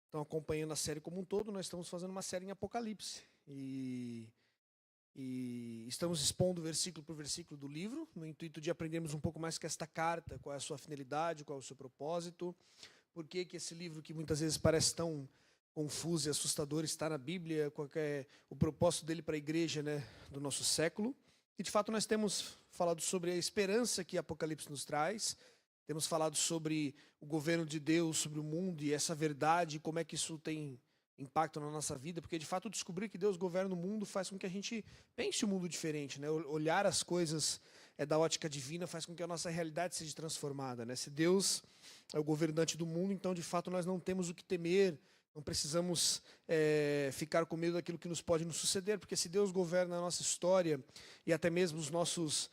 estão acompanhando a série como um todo, nós estamos fazendo uma série em Apocalipse. E estamos expondo versículo por versículo do livro, no intuito de aprendermos um pouco mais com esta carta, qual é a sua finalidade, qual é o seu propósito, por que esse livro que muitas vezes parece tão confuso e assustador está na Bíblia, qual é o propósito dele para a igreja, né, do nosso século. E de fato nós temos falado sobre a esperança que Apocalipse nos traz, temos falado sobre o governo de Deus, sobre o mundo e essa verdade, como é que isso tem impacto na nossa vida, porque de fato descobrir que Deus governa o mundo faz com que a gente pense o mundo diferente, né? Olhar as coisas da ótica divina faz com que a nossa realidade seja transformada, né? Se Deus é o governante do mundo, então de fato nós não temos o que temer, não precisamos ficar com medo daquilo que nos pode nos suceder, porque se Deus governa a nossa história e até mesmo os nossos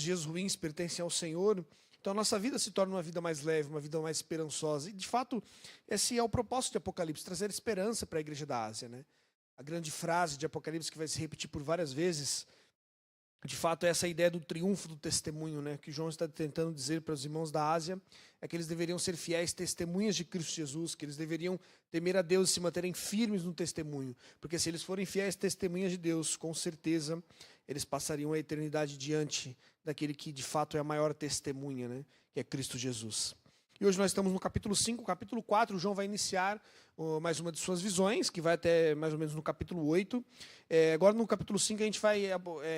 dias ruins pertencem ao Senhor, então a nossa vida se torna uma vida mais leve, uma vida mais esperançosa. E de fato, esse é o propósito de Apocalipse, trazer esperança para a igreja da Ásia, né? A grande frase de Apocalipse que vai se repetir por várias vezes, de fato é essa ideia do triunfo do testemunho, né? Que João está tentando dizer para os irmãos da Ásia, é que eles deveriam ser fiéis testemunhas de Cristo Jesus, que eles deveriam temer a Deus e se manterem firmes no testemunho, porque se eles forem fiéis testemunhas de Deus, com certeza eles passariam a eternidade diante daquele que de fato é a maior testemunha, né? Que é Cristo Jesus. E hoje nós estamos no capítulo 5, capítulo 4, João vai iniciar mais uma de suas visões, que vai até mais ou menos no capítulo 8. Agora no capítulo 5 a gente vai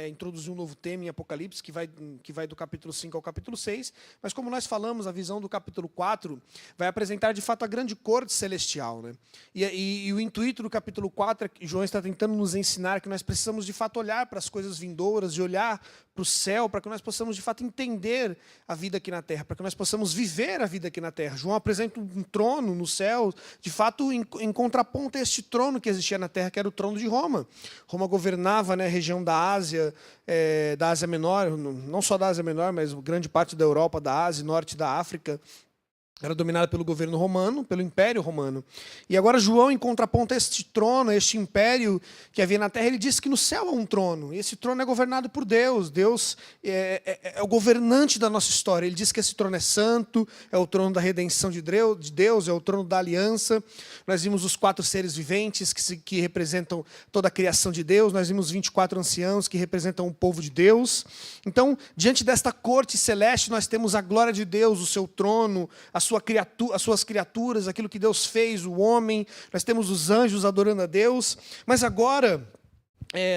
introduzir um novo tema em Apocalipse, que vai do capítulo 5 ao capítulo 6, mas como nós falamos, a visão do capítulo 4 vai apresentar de fato a grande corte celestial, né? E o intuito do capítulo 4 é que João está tentando nos ensinar que nós precisamos de fato olhar para as coisas vindouras e olhar para o céu, para que nós possamos de fato entender a vida aqui na terra, para que nós possamos viver a vida aqui na terra. João apresenta um trono no céu, de fato em contraponto a este trono que existia na terra, que era o trono de Roma. Roma governava, né, a região da Ásia Menor, não só da Ásia Menor, mas grande parte da Europa, da Ásia, norte da África, era dominada pelo governo romano, pelo Império Romano. E agora João, em contraponto a este trono, a este império que havia na terra, ele diz que no céu há um trono. E esse trono é governado por Deus. Deus é o governante da nossa história. Ele diz que esse trono é santo, é o trono da redenção de Deus, é o trono da aliança. Nós vimos os 4 seres viventes que representam toda a criação de Deus. Nós vimos 24 anciãos que representam o povo de Deus. Então, diante desta corte celeste, nós temos a glória de Deus, o seu trono, as suas criaturas, aquilo que Deus fez, o homem, nós temos os anjos adorando a Deus, mas agora,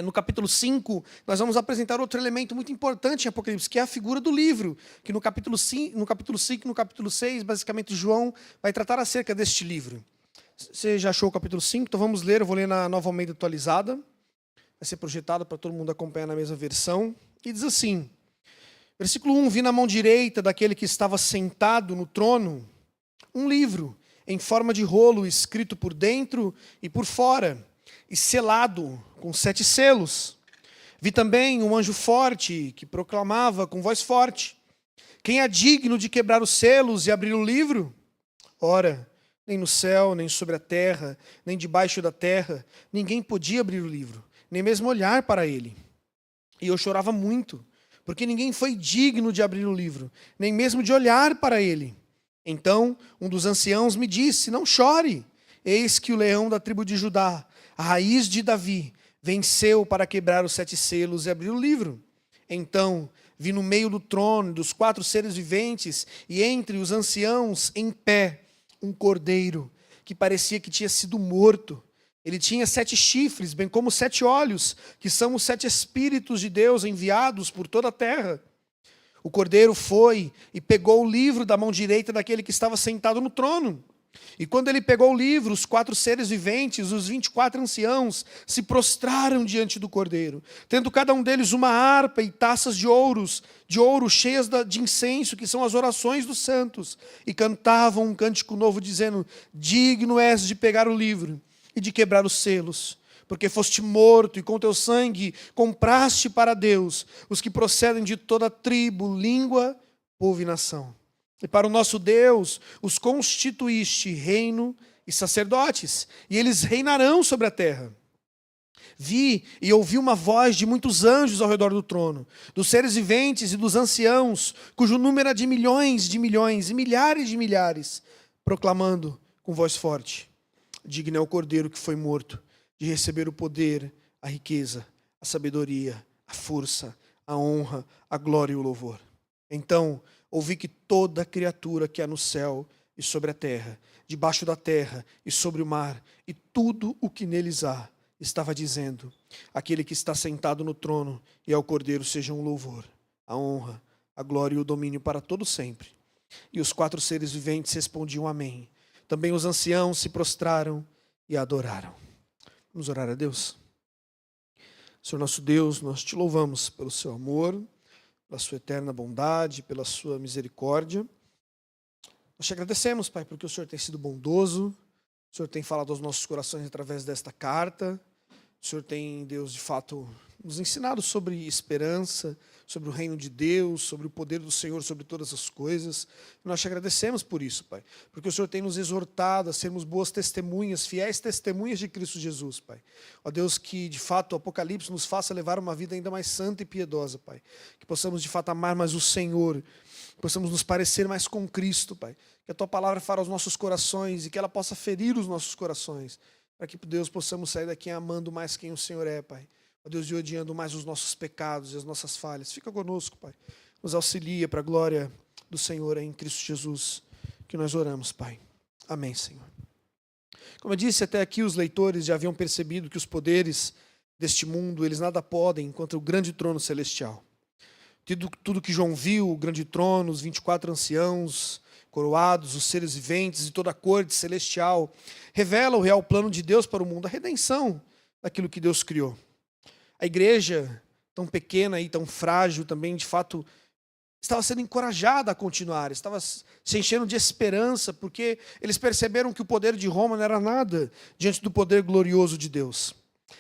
no capítulo 5, nós vamos apresentar outro elemento muito importante em Apocalipse, que é a figura do livro, que no capítulo 5 e no capítulo 6, basicamente João vai tratar acerca deste livro. Você já achou o capítulo 5? Então vamos ler, eu vou ler na Nova Almeida atualizada, vai ser projetado para todo mundo acompanhar na mesma versão, e diz assim: versículo 1, vi na mão direita daquele que estava sentado no trono um livro em forma de rolo, escrito por dentro e por fora, e selado com 7 selos. Vi também um anjo forte que proclamava com voz forte: quem é digno de quebrar os selos e abrir o livro? Ora, nem no céu, nem sobre a terra, nem debaixo da terra, ninguém podia abrir o livro, nem mesmo olhar para ele. E eu chorava muito, porque ninguém foi digno de abrir o livro, nem mesmo de olhar para ele. Então, um dos anciãos me disse: não chore, eis que o leão da tribo de Judá, a raiz de Davi, venceu para quebrar os 7 selos e abrir o livro. Então, vi no meio do trono, dos 4 seres viventes, e entre os anciãos, em pé, um cordeiro, que parecia que tinha sido morto. Ele tinha 7 chifres, bem como 7 olhos, que são os 7 Espíritos de Deus enviados por toda a terra. O cordeiro foi e pegou o livro da mão direita daquele que estava sentado no trono. E quando ele pegou o livro, os 4 seres viventes, os 24 anciãos, se prostraram diante do cordeiro, tendo cada um deles uma harpa e taças de ouro cheias de incenso, que são as orações dos santos, e cantavam um cântico novo, dizendo: digno és de pegar o livro e de quebrar os selos, porque foste morto e com teu sangue compraste para Deus os que procedem de toda tribo, língua, povo e nação. E para o nosso Deus os constituíste reino e sacerdotes, e eles reinarão sobre a terra. Vi e ouvi uma voz de muitos anjos ao redor do trono, dos seres viventes e dos anciãos, cujo número é de milhões e milhares de milhares, proclamando com voz forte: Digno é o Cordeiro que foi morto de receber o poder, a riqueza, a sabedoria, a força, a honra, a glória e o louvor. Então ouvi que toda criatura que há no céu e sobre a terra, debaixo da terra e sobre o mar, e tudo o que neles há, estava dizendo: aquele que está sentado no trono e ao Cordeiro sejam o louvor, a honra, a glória e o domínio para todo sempre. E os 4 seres viventes respondiam amém. Também os anciãos se prostraram e adoraram. Vamos orar a Deus. Senhor nosso Deus, nós te louvamos pelo seu amor, pela sua eterna bondade, pela sua misericórdia. Nós te agradecemos, Pai, porque o Senhor tem sido bondoso, o Senhor tem falado aos nossos corações através desta carta, o Senhor tem, Deus, de fato, nos ensinado sobre esperança, sobre o reino de Deus, sobre o poder do Senhor sobre todas as coisas. Nós te agradecemos por isso, Pai, porque o Senhor tem nos exortado a sermos boas testemunhas, fiéis testemunhas de Cristo Jesus, Pai. Ó Deus, que de fato o Apocalipse nos faça levar uma vida ainda mais santa e piedosa, Pai. Que possamos de fato amar mais o Senhor, que possamos nos parecer mais com Cristo, Pai. Que a Tua palavra fale aos nossos corações e que ela possa ferir os nossos corações, para que, Deus, possamos sair daqui amando mais quem o Senhor é, Pai. Ó Deus, e odiando mais os nossos pecados e as nossas falhas. Fica conosco, Pai. Nos auxilia para a glória do Senhor em Cristo Jesus, que nós oramos, Pai. Amém, Senhor. Como eu disse, até aqui os leitores já haviam percebido que os poderes deste mundo, eles nada podem contra o grande trono celestial. Tudo que João viu, o grande trono, os 24 anciãos coroados, os seres viventes e toda a corte celestial, revela o real plano de Deus para o mundo, a redenção daquilo que Deus criou. A igreja, tão pequena e tão frágil também, de fato, estava sendo encorajada a continuar, estava se enchendo de esperança, porque eles perceberam que o poder de Roma não era nada diante do poder glorioso de Deus.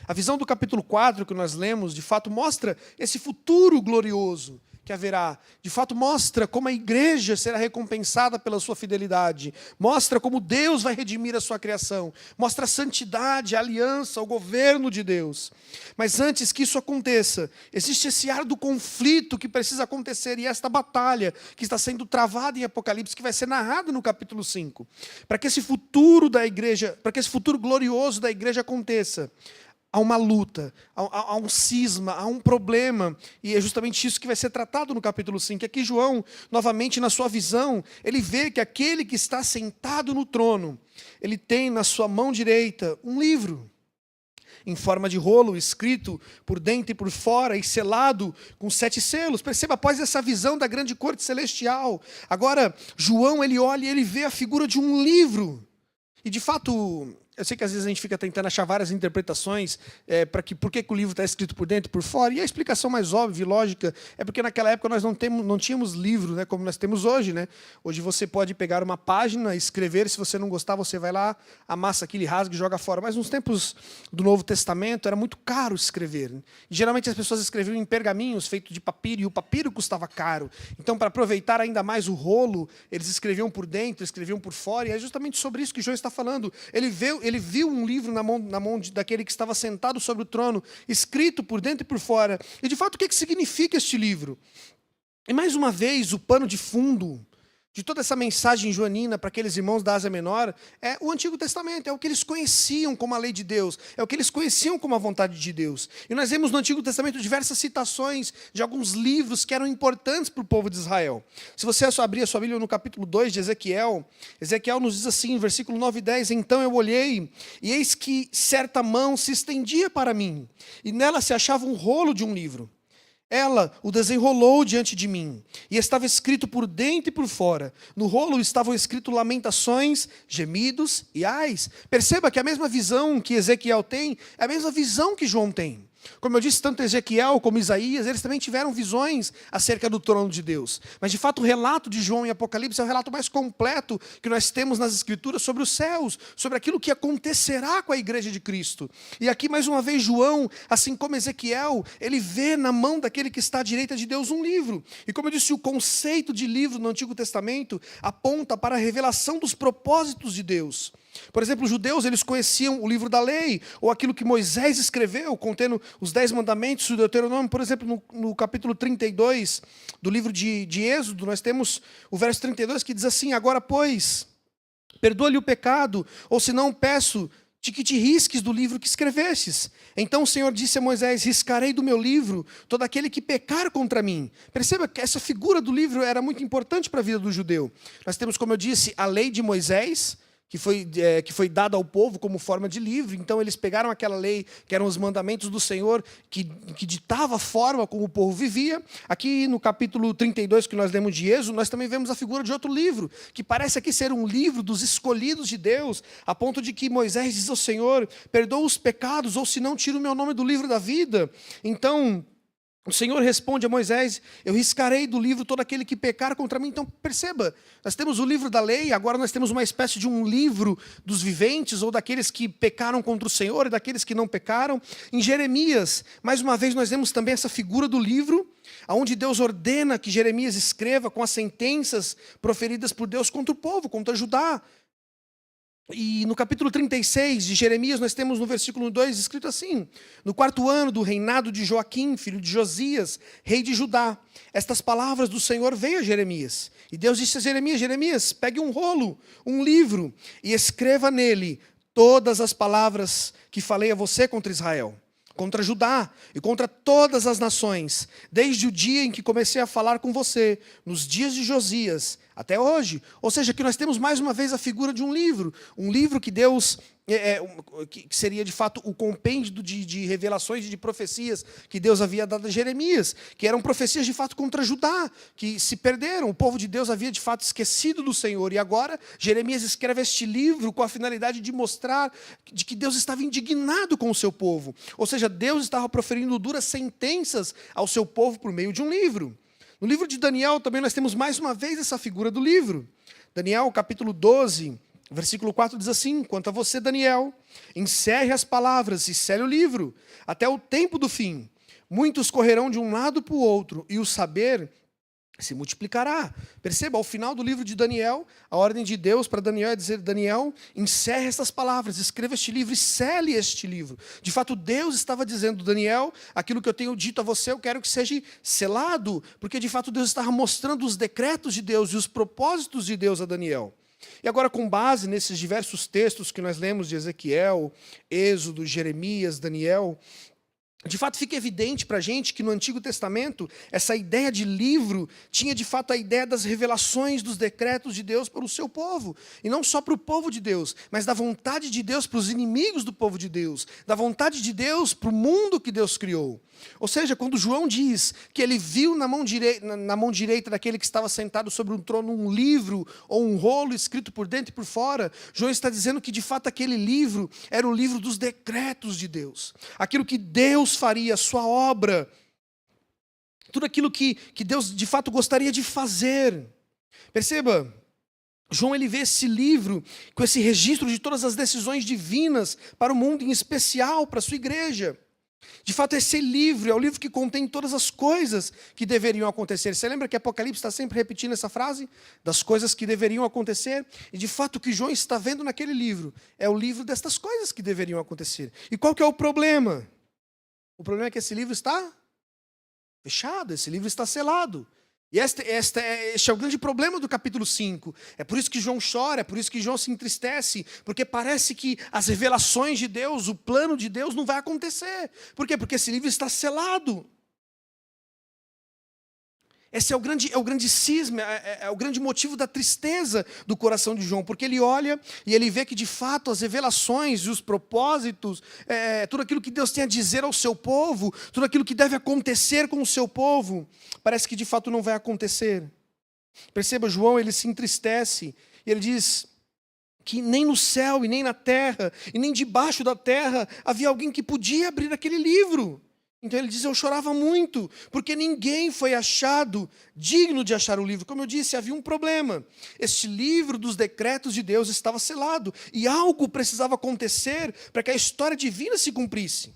A visão do capítulo 4 que nós lemos, de fato, mostra esse futuro glorioso que haverá. De fato, mostra como a igreja será recompensada pela sua fidelidade. Mostra como Deus vai redimir a sua criação. Mostra a santidade, a aliança, o governo de Deus. Mas antes que isso aconteça, existe esse ar do conflito que precisa acontecer e esta batalha que está sendo travada em Apocalipse, que vai ser narrada no capítulo 5. Para que esse futuro da igreja, para que esse futuro glorioso da igreja aconteça, há uma luta, há um cisma, há um problema, e é justamente isso que vai ser tratado no capítulo 5. Aqui João, novamente na sua visão, ele vê que aquele que está sentado no trono, ele tem na sua mão direita um livro, em forma de rolo, escrito por dentro e por fora, e selado com 7 selos. Perceba, após essa visão da grande corte celestial, agora João, ele olha e ele vê a figura de um livro, e de fato, eu sei que às vezes a gente fica tentando achar várias interpretações para que por que o livro está escrito por dentro e por fora. E a explicação mais óbvia e lógica é porque naquela época nós não tínhamos livro, né, como nós temos hoje. Né? Hoje você pode pegar uma página, escrever, se você não gostar, você vai lá, amassa aquilo, rasga e joga fora. Mas nos tempos do Novo Testamento era muito caro escrever. E, geralmente as pessoas escreviam em pergaminhos feitos de papiro, e o papiro custava caro. Então, para aproveitar ainda mais o rolo, eles escreviam por dentro, escreviam por fora, e é justamente sobre isso que João está falando. Ele viu um livro na mão daquele que estava sentado sobre o trono, escrito por dentro e por fora. E, de fato, o que significa este livro? E, mais uma vez, o pano de fundo de toda essa mensagem joanina para aqueles irmãos da Ásia Menor é o Antigo Testamento, é o que eles conheciam como a lei de Deus, é o que eles conheciam como a vontade de Deus. E nós vemos no Antigo Testamento diversas citações de alguns livros que eram importantes para o povo de Israel. Se você abrir a sua Bíblia no capítulo 2 de Ezequiel, Ezequiel nos diz assim, versículo 9 e 10, então eu olhei, e eis que certa mão se estendia para mim, e nela se achava um rolo de um livro. Ela o desenrolou diante de mim, e estava escrito por dentro e por fora. No rolo estavam escritos lamentações, gemidos e ais. Perceba que a mesma visão que Ezequiel tem, é a mesma visão que João tem. Como eu disse, tanto Ezequiel como Isaías, eles também tiveram visões acerca do trono de Deus. Mas, de fato, o relato de João em Apocalipse é o relato mais completo que nós temos nas Escrituras sobre os céus, sobre aquilo que acontecerá com a igreja de Cristo. E aqui, mais uma vez, João, assim como Ezequiel, ele vê na mão daquele que está à direita de Deus um livro. E, como eu disse, o conceito de livro no Antigo Testamento aponta para a revelação dos propósitos de Deus. Por exemplo, os judeus, eles conheciam o livro da lei, ou aquilo que Moisés escreveu, contendo os 10 mandamentos do Deuteronômio. Por exemplo, no capítulo 32 do livro de Êxodo, nós temos o verso 32 que diz assim, agora, pois, perdoa-lhe o pecado, ou se não, peço-te que te risques do livro que escrevestes. Então o Senhor disse a Moisés: riscarei do meu livro todo aquele que pecar contra mim. Perceba que essa figura do livro era muito importante para a vida do judeu. Nós temos, como eu disse, a lei de Moisés, que foi dada ao povo como forma de livro. Então eles pegaram aquela lei, que eram os mandamentos do Senhor, que ditava a forma como o povo vivia. Aqui no capítulo 32, que nós lemos de Êxodo, nós também vemos a figura de outro livro, que parece aqui ser um livro dos escolhidos de Deus, a ponto de que Moisés diz ao Senhor: perdoa os pecados, ou se não, tira o meu nome do livro da vida. Então o Senhor responde a Moisés: eu riscarei do livro todo aquele que pecar contra mim. Então perceba, nós temos o livro da lei, agora nós temos uma espécie de um livro dos viventes, ou daqueles que pecaram contra o Senhor e daqueles que não pecaram. Em Jeremias, mais uma vez, nós vemos também essa figura do livro, onde Deus ordena que Jeremias escreva com as sentenças proferidas por Deus contra o povo, contra Judá. E no capítulo 36 de Jeremias, nós temos no versículo 2 escrito assim: no 4º ano do reinado de Joaquim, filho de Josias, rei de Judá, estas palavras do Senhor veio a Jeremias. E Deus disse a Jeremias: Jeremias, pegue um rolo, um livro, e escreva nele todas as palavras que falei a você contra Israel, contra Judá e contra todas as nações, desde o dia em que comecei a falar com você, nos dias de Josias, até hoje. Ou seja, que nós temos mais uma vez a figura de um livro que Deus, que seria de fato o compêndio de revelações e de profecias que Deus havia dado a Jeremias, que eram profecias de fato contra Judá, que se perderam. O povo de Deus havia de fato esquecido do Senhor, e agora Jeremias escreve este livro com a finalidade de mostrar de que Deus estava indignado com o seu povo. Ou seja, Deus estava proferindo duras sentenças ao seu povo por meio de um livro. No livro de Daniel também nós temos mais uma vez essa figura do livro. Daniel, capítulo 12, versículo 4 diz assim: quanto a você, Daniel, encerre as palavras e cele o livro, até o tempo do fim. Muitos correrão de um lado para o outro, e o saber se multiplicará. Perceba, ao final do livro de Daniel, a ordem de Deus para Daniel é dizer: Daniel, encerre estas palavras, escreva este livro e cele este livro. De fato, Deus estava dizendo: Daniel, aquilo que eu tenho dito a você, eu quero que seja selado, porque de fato Deus estava mostrando os decretos de Deus e os propósitos de Deus a Daniel. E agora, com base nesses diversos textos que nós lemos de Ezequiel, Êxodo, Jeremias, Daniel, de fato fica evidente para a gente que no Antigo Testamento, essa ideia de livro tinha de fato a ideia das revelações dos decretos de Deus para o seu povo. E não só para o povo de Deus, mas da vontade de Deus para os inimigos do povo de Deus, da vontade de Deus para o mundo que Deus criou. Ou seja, quando João diz que ele viu na mão direita daquele que estava sentado sobre um trono um livro ou um rolo escrito por dentro e por fora, João está dizendo que de fato aquele livro era o livro dos decretos de Deus. Aquilo que Deus faria, a sua obra, tudo aquilo que Deus de fato gostaria de fazer. Perceba, João ele vê esse livro com esse registro de todas as decisões divinas para o mundo, em especial para a sua igreja. De fato, esse livro é o livro que contém todas as coisas que deveriam acontecer. Você lembra que Apocalipse está sempre repetindo essa frase? Das coisas que deveriam acontecer. E de fato o que João está vendo naquele livro é o livro destas coisas que deveriam acontecer. E qual que é o problema? O problema é que esse livro está fechado, esse livro está selado. E este é o grande problema do capítulo 5. É por isso que João chora, é por isso que João se entristece, porque parece que as revelações de Deus, o plano de Deus não vai acontecer. Por quê? Porque esse livro está selado. Esse é o grande cisma, é o grande motivo da tristeza do coração de João, porque ele olha e ele vê que de fato as revelações e os propósitos, tudo aquilo que Deus tem a dizer ao seu povo, tudo aquilo que deve acontecer com o seu povo, parece que de fato não vai acontecer. Perceba, João ele se entristece e ele diz que nem no céu e nem na terra e nem debaixo da terra havia alguém que podia abrir aquele livro. Então ele diz: eu chorava muito, porque ninguém foi achado digno de achar o livro. Como eu disse, havia um problema. Este livro dos decretos de Deus estava selado, e algo precisava acontecer para que a história divina se cumprisse.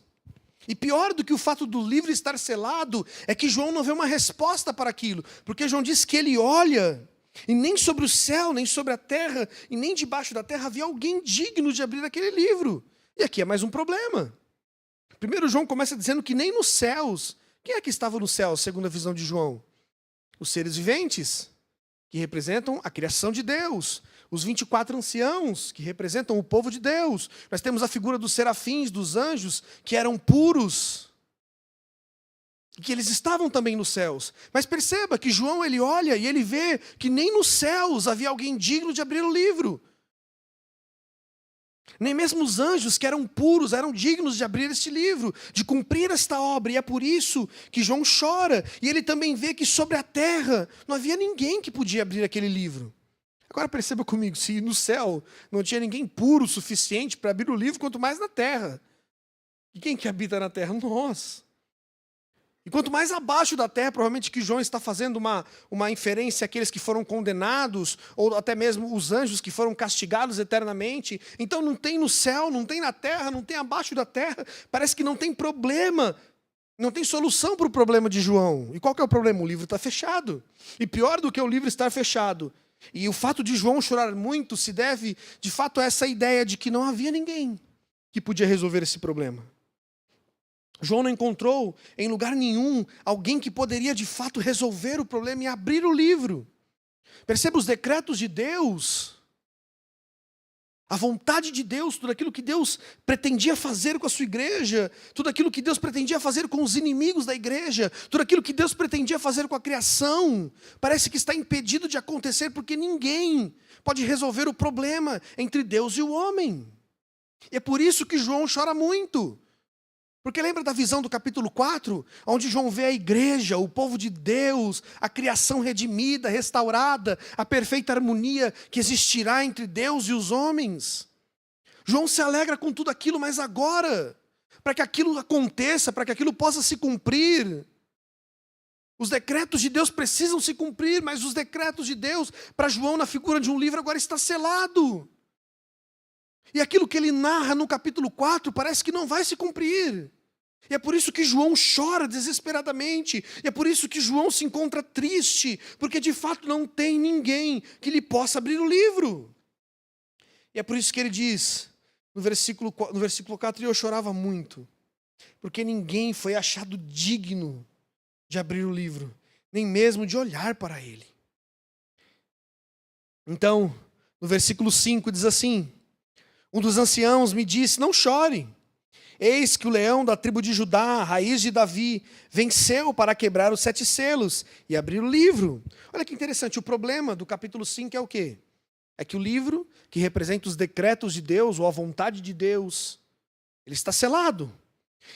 E pior do que o fato do livro estar selado, é que João não vê uma resposta para aquilo, porque João diz que ele olha, e nem sobre o céu, nem sobre a terra, e nem debaixo da terra havia alguém digno de abrir aquele livro. E aqui é mais um problema. Primeiro João começa dizendo que nem nos céus. Quem é que estava no céu, segundo a visão de João? Os seres viventes, que representam a criação de Deus. Os 24 anciãos, que representam o povo de Deus. Nós temos a figura dos serafins, dos anjos, que eram puros. E que eles estavam também nos céus. Mas perceba que João, ele olha e ele vê que nem nos céus havia alguém digno de abrir o livro. Nem mesmo os anjos, que eram puros, eram dignos de abrir este livro, de cumprir esta obra. E é por isso que João chora. E ele também vê que sobre a terra não havia ninguém que podia abrir aquele livro. Agora perceba comigo, se no céu não tinha ninguém puro o suficiente para abrir o livro, quanto mais na terra. E quem que habita na terra? Nós. E quanto mais abaixo da terra, provavelmente que João está fazendo uma inferência àqueles que foram condenados, ou até mesmo os anjos que foram castigados eternamente. Então não tem no céu, não tem na terra, não tem abaixo da terra. Parece que não tem problema, não tem solução para o problema de João. E qual que é o problema? O livro está fechado. E pior do que o livro estar fechado, e o fato de João chorar muito se deve, de fato, a essa ideia de que não havia ninguém que podia resolver esse problema. João não encontrou em lugar nenhum alguém que poderia de fato resolver o problema e abrir o livro. Perceba os decretos de Deus, a vontade de Deus, tudo aquilo que Deus pretendia fazer com a sua igreja, tudo aquilo que Deus pretendia fazer com os inimigos da igreja, tudo aquilo que Deus pretendia fazer com a criação, parece que está impedido de acontecer porque ninguém pode resolver o problema entre Deus e o homem. E é por isso que João chora muito. Porque lembra da visão do capítulo 4, onde João vê a igreja, o povo de Deus, a criação redimida, restaurada, a perfeita harmonia que existirá entre Deus e os homens. João se alegra com tudo aquilo, mas agora, para que aquilo aconteça, para que aquilo possa se cumprir, os decretos de Deus precisam se cumprir, mas os decretos de Deus, para João, na figura de um livro, agora está selado. E aquilo que ele narra no capítulo 4 parece que não vai se cumprir. E é por isso que João chora desesperadamente. E é por isso que João se encontra triste, porque de fato não tem ninguém que lhe possa abrir o livro. E é por isso que ele diz, no versículo 4, eu chorava muito, porque ninguém foi achado digno de abrir o livro, nem mesmo de olhar para ele. Então, no versículo 5 diz assim, um dos anciãos me disse, não chore. Eis que o leão da tribo de Judá, a raiz de Davi, venceu para quebrar os 7 selos e abrir o livro. Olha que interessante, o problema do capítulo 5 é o quê? É que o livro, que representa os decretos de Deus, ou a vontade de Deus, ele está selado.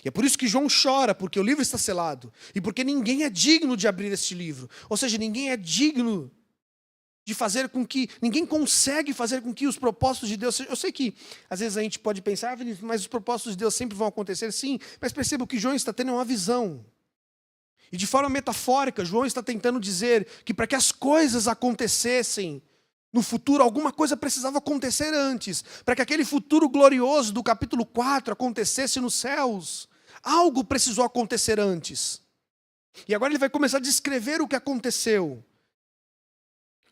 E é por isso que João chora, porque o livro está selado. E porque ninguém é digno de abrir este livro. Ou seja, ninguém é digno de fazer com que, ninguém consegue fazer com que os propósitos de Deus, eu sei que às vezes a gente pode pensar, mas os propósitos de Deus sempre vão acontecer, sim, mas perceba que João está tendo uma visão. E de forma metafórica, João está tentando dizer que para que as coisas acontecessem no futuro, alguma coisa precisava acontecer antes, para que aquele futuro glorioso do capítulo 4 acontecesse nos céus, algo precisou acontecer antes. E agora ele vai começar a descrever o que aconteceu.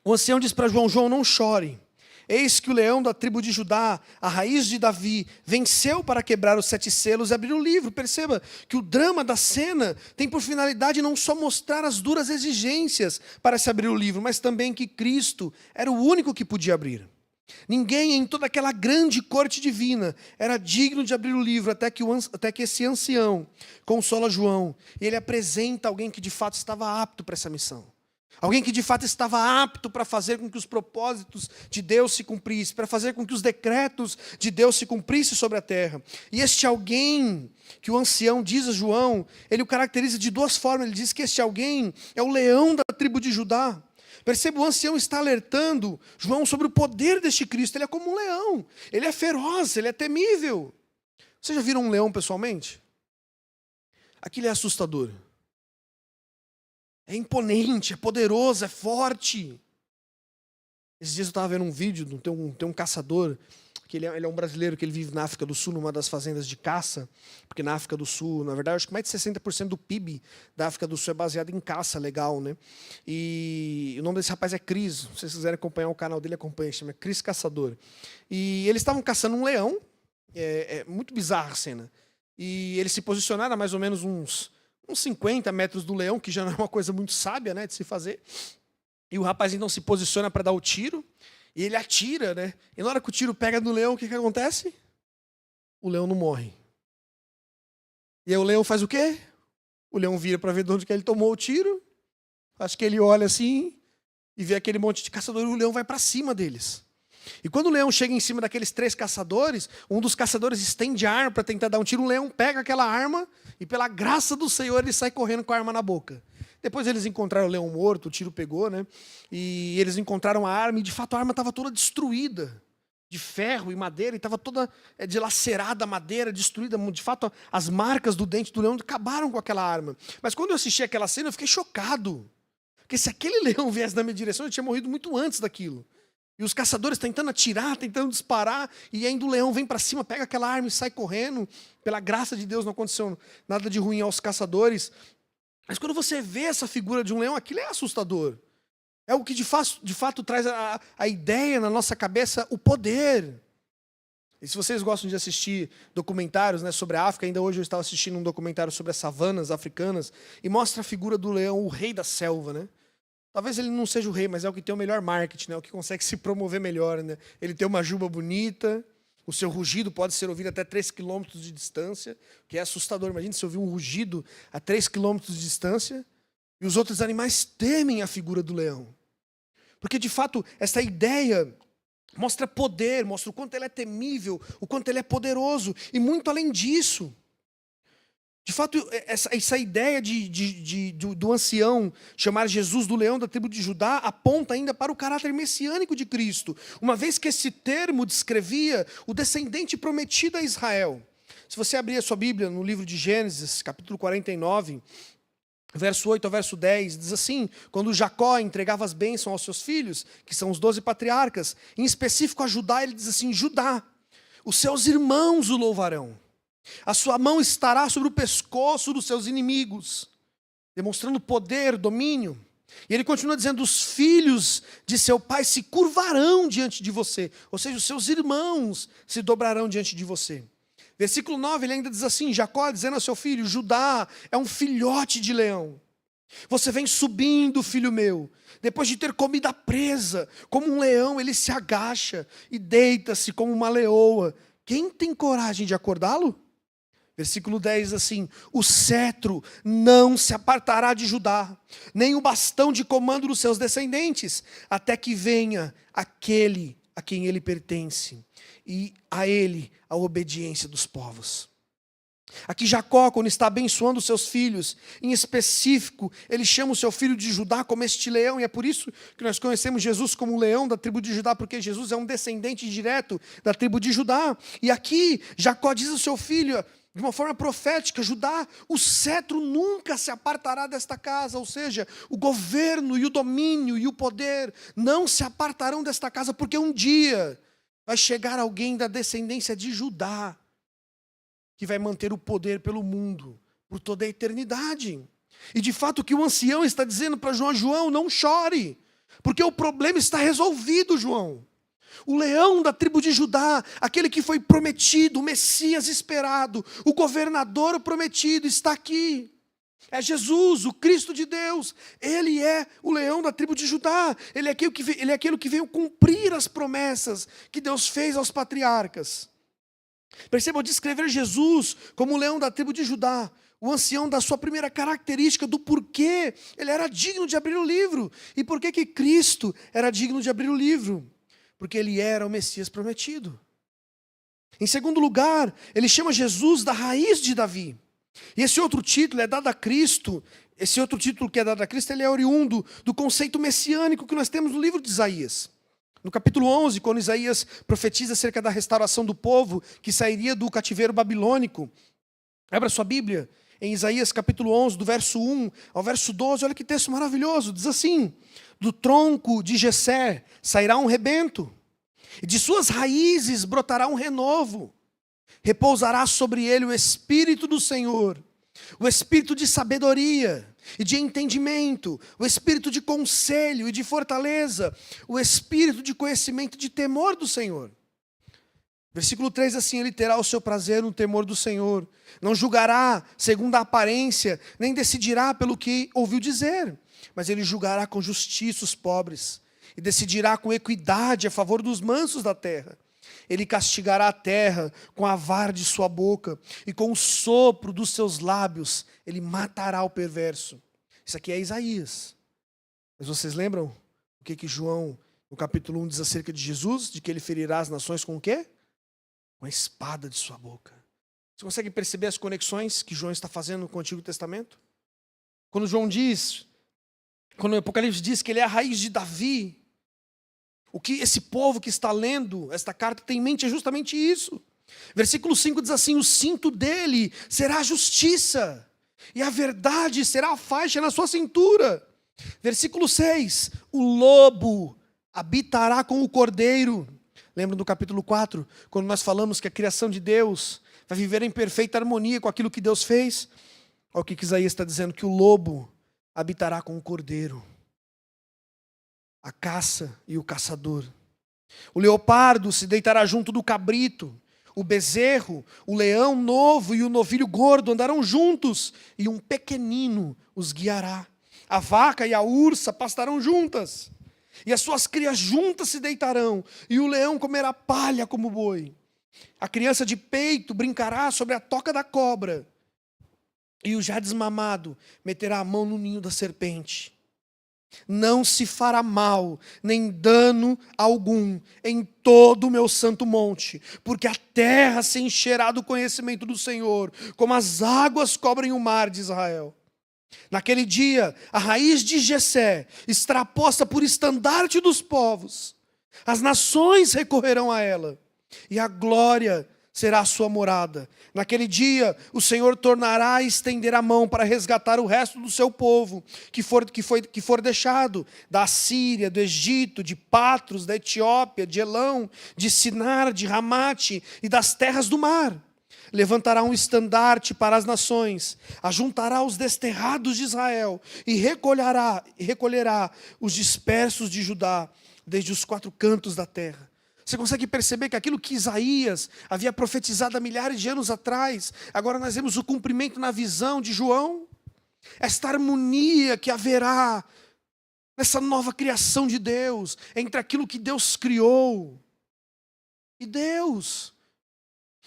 O ancião diz para João, João, não chore. Eis que o leão da tribo de Judá, a raiz de Davi, venceu para quebrar os 7 selos e abrir o livro. Perceba que o drama da cena tem por finalidade não só mostrar as duras exigências para se abrir o livro, mas também que Cristo era o único que podia abrir. Ninguém em toda aquela grande corte divina era digno de abrir o livro, até que esse ancião consola João. E ele apresenta alguém que de fato estava apto para essa missão. Alguém que de fato estava apto para fazer com que os propósitos de Deus se cumprissem, para fazer com que os decretos de Deus se cumprissem sobre a terra. E este alguém que o ancião diz a João, ele o caracteriza de 2 formas. Ele diz que este alguém é o leão da tribo de Judá. Perceba, o ancião está alertando João sobre o poder deste Cristo. Ele é como um leão, ele é feroz, ele é temível. Vocês já viram um leão pessoalmente? Aquilo é assustador. É imponente, é poderoso, é forte. Esses dias eu estava vendo um vídeo, tem um caçador, que ele é um brasileiro que ele vive na África do Sul, numa das fazendas de caça, porque na África do Sul, na verdade, acho que mais de 60% do PIB da África do Sul é baseado em caça legal, né? E o nome desse rapaz é Cris, se vocês quiserem acompanhar o canal dele, acompanha, chama Cris Caçador. E eles estavam caçando um leão, é muito bizarra a cena, e eles se posicionaram a mais ou menos uns 50 metros do leão, que já não é uma coisa muito sábia, né, de se fazer. E o rapaz então se posiciona para dar o tiro, e ele atira, né? E na hora que o tiro pega no leão, o que acontece? O leão não morre. E aí o leão faz o quê? O leão vira para ver de onde que ele tomou o tiro. Acho que ele olha assim e vê aquele monte de caçadores, e o leão vai para cima deles. E quando o leão chega em cima daqueles 3 caçadores, um dos caçadores estende a arma para tentar dar um tiro, o leão pega aquela arma e pela graça do Senhor ele sai correndo com a arma na boca. Depois eles encontraram o leão morto, o tiro pegou, né? E eles encontraram a arma e de fato a arma estava toda destruída. De ferro e madeira, e estava toda dilacerada a madeira, destruída. De fato, as marcas do dente do leão acabaram com aquela arma. Mas quando eu assisti aquela cena, eu fiquei chocado. Porque se aquele leão viesse na minha direção, eu tinha morrido muito antes daquilo. E os caçadores tentando atirar, tentando disparar, e ainda o leão vem para cima, pega aquela arma e sai correndo. Pela graça de Deus não aconteceu nada de ruim aos caçadores. Mas quando você vê essa figura de um leão, aquilo é assustador. É o que de fato traz a ideia na nossa cabeça, o poder. E se vocês gostam de assistir documentários, né, sobre a África, ainda hoje eu estava assistindo um documentário sobre as savanas africanas, e mostra a figura do leão, o rei da selva, né? Talvez ele não seja o rei, mas é o que tem o melhor marketing, né? O que consegue se promover melhor, né? Ele tem uma juba bonita, o seu rugido pode ser ouvido até 3 quilômetros de distância, que é assustador. Imagina se ouvir um rugido a 3 quilômetros de distância. E os outros animais temem a figura do leão. Porque, de fato, essa ideia mostra poder, mostra o quanto ele é temível, o quanto ele é poderoso. E muito além disso, de fato, essa ideia do ancião chamar Jesus do leão da tribo de Judá aponta ainda para o caráter messiânico de Cristo, uma vez que esse termo descrevia o descendente prometido a Israel. Se você abrir a sua Bíblia no livro de Gênesis, capítulo 49... verso 8 ao verso 10, diz assim: quando Jacó entregava as bênçãos aos seus filhos, que são os 12 patriarcas, em específico a Judá, ele diz assim: Judá, os seus irmãos o louvarão, a sua mão estará sobre o pescoço dos seus inimigos, demonstrando poder, domínio. E ele continua dizendo: os filhos de seu pai se curvarão diante de você, ou seja, os seus irmãos se dobrarão diante de você. Versículo 9, ele ainda diz assim, Jacó dizendo ao seu filho: Judá é um filhote de leão. Você vem subindo, filho meu. Depois de ter comido a presa, como um leão, ele se agacha e deita-se como uma leoa. Quem tem coragem de acordá-lo? Versículo 10 assim: o cetro não se apartará de Judá, nem o bastão de comando dos seus descendentes, até que venha aquele a quem ele pertence, e a ele a obediência dos povos. Aqui Jacó, quando está abençoando os seus filhos, em específico, ele chama o seu filho de Judá como este leão, e é por isso que nós conhecemos Jesus como o leão da tribo de Judá, porque Jesus é um descendente direto da tribo de Judá. E aqui Jacó diz ao seu filho, de uma forma profética: Judá, o cetro nunca se apartará desta casa, ou seja, o governo e o domínio e o poder não se apartarão desta casa, porque um dia vai chegar alguém da descendência de Judá, que vai manter o poder pelo mundo, por toda a eternidade. E de fato o que o ancião está dizendo para João: João, não chore, porque o problema está resolvido, João. O leão da tribo de Judá, aquele que foi prometido, o Messias esperado, o governador prometido, está aqui. É Jesus, o Cristo de Deus. Ele é o leão da tribo de Judá. Ele é aquele que veio cumprir as promessas que Deus fez aos patriarcas. Percebam, descrever Jesus como o leão da tribo de Judá, o ancião da sua primeira característica do porquê ele era digno de abrir o livro. E por que Cristo era digno de abrir o livro? Porque ele era o Messias prometido. Em segundo lugar, ele chama Jesus da raiz de Davi. E esse outro título é dado a Cristo. Esse outro título que é dado a Cristo, ele é oriundo do conceito messiânico que nós temos no livro de Isaías. No capítulo 11, quando Isaías profetiza acerca da restauração do povo que sairia do cativeiro babilônico. Abra sua Bíblia em Isaías capítulo 11, do verso 1 ao verso 12. Olha que texto maravilhoso. Diz assim: do tronco de Jessé sairá um rebento, e de suas raízes brotará um renovo. Repousará sobre ele o Espírito do Senhor, o Espírito de sabedoria e de entendimento, o Espírito de conselho e de fortaleza, o Espírito de conhecimento e de temor do Senhor. Versículo 3, assim: ele terá o seu prazer no temor do Senhor, não julgará segundo a aparência, nem decidirá pelo que ouviu dizer, mas ele julgará com justiça os pobres, e decidirá com equidade a favor dos mansos da terra. Ele castigará a terra com a vara de sua boca, e com o sopro dos seus lábios ele matará o perverso. Isso aqui é Isaías. Mas vocês lembram o que João, no capítulo 1, diz acerca de Jesus? De que ele ferirá as nações com o quê? Com a espada de sua boca. Você consegue perceber as conexões que João está fazendo com o Antigo Testamento? Quando o Apocalipse diz que ele é a raiz de Davi, o que esse povo que está lendo esta carta tem em mente é justamente isso. Versículo 5 diz assim: o cinto dele será a justiça, e a verdade será a faixa na sua cintura. Versículo 6, o lobo habitará com o cordeiro. Lembram do capítulo 4, quando nós falamos que a criação de Deus vai viver em perfeita harmonia com aquilo que Deus fez? Olha o que Isaías está dizendo, que o lobo habitará com o cordeiro, a caça e o caçador. O leopardo se deitará junto do cabrito, o bezerro, o leão novo e o novilho gordo andarão juntos, e um pequenino os guiará. A vaca e a ursa pastarão juntas, e as suas crias juntas se deitarão, e o leão comerá palha como boi. A criança de peito brincará sobre a toca da cobra, e o já desmamado meterá a mão no ninho da serpente. Não se fará mal, nem dano algum em todo o meu santo monte, porque a terra se encherá do conhecimento do Senhor, como as águas cobrem o mar de Israel. Naquele dia, a raiz de Jessé estará posta por estandarte dos povos. As nações recorrerão a ela, e a glória será a sua morada. Naquele dia, o Senhor tornará a estender a mão para resgatar o resto do seu povo, que for deixado da Assíria, do Egito, de Patros, da Etiópia, de Elão, de Sinar, de Ramate e das terras do mar. Levantará um estandarte para as nações, ajuntará os desterrados de Israel e recolherá os dispersos de Judá desde os 4 cantos da terra. Você consegue perceber que aquilo que Isaías havia profetizado há milhares de anos atrás, agora nós vemos o cumprimento na visão de João? Esta harmonia que haverá nessa nova criação de Deus, entre aquilo que Deus criou e Deus.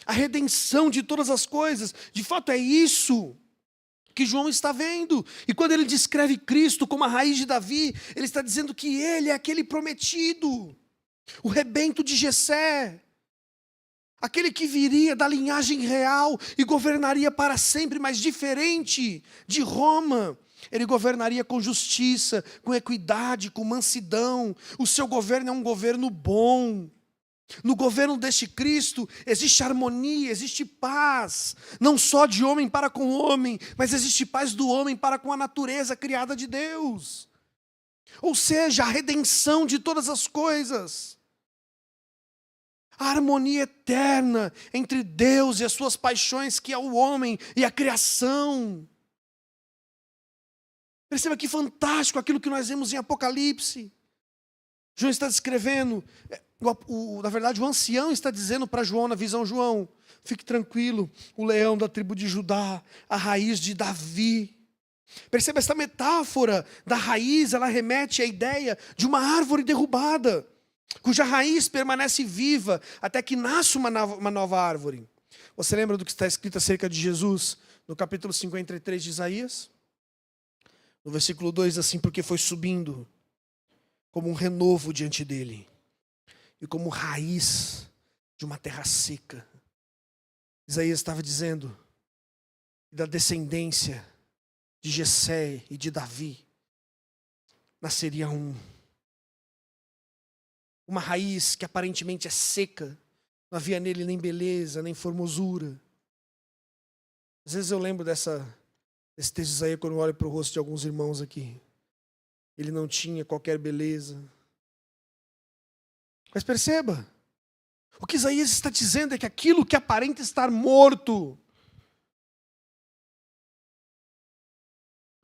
A redenção de todas as coisas, de fato é isso que João está vendo. E quando ele descreve Cristo como a raiz de Davi, ele está dizendo que ele é aquele prometido, o rebento de Jessé, aquele que viria da linhagem real e governaria para sempre, mas diferente de Roma. Ele governaria com justiça, com equidade, com mansidão. O seu governo é um governo bom. No governo deste Cristo existe harmonia, existe paz, não só de homem para com homem, mas existe paz do homem para com a natureza criada de Deus. Ou seja, a redenção de todas as coisas. A harmonia eterna entre Deus e as suas paixões, que é o homem e a criação. Perceba que fantástico aquilo que nós vemos em Apocalipse. João está descrevendo, na verdade o ancião está dizendo para João na visão: João, fique tranquilo, o leão da tribo de Judá, a raiz de Davi. Perceba esta metáfora da raiz, ela remete à ideia de uma árvore derrubada, cuja raiz permanece viva até que nasce uma nova árvore. Você lembra do que está escrito acerca de Jesus no capítulo 53 de Isaías? No versículo 2, assim: porque foi subindo como um renovo diante dele, e como raiz de uma terra seca. Isaías estava dizendo da descendência de Jessé e de Davi nasceria uma raiz que aparentemente é seca, não havia nele nem beleza, nem formosura. Às vezes eu lembro desse texto de Isaías quando eu olho para o rosto de alguns irmãos aqui. Ele não tinha qualquer beleza. Mas perceba, o que Isaías está dizendo é que aquilo que aparenta estar morto,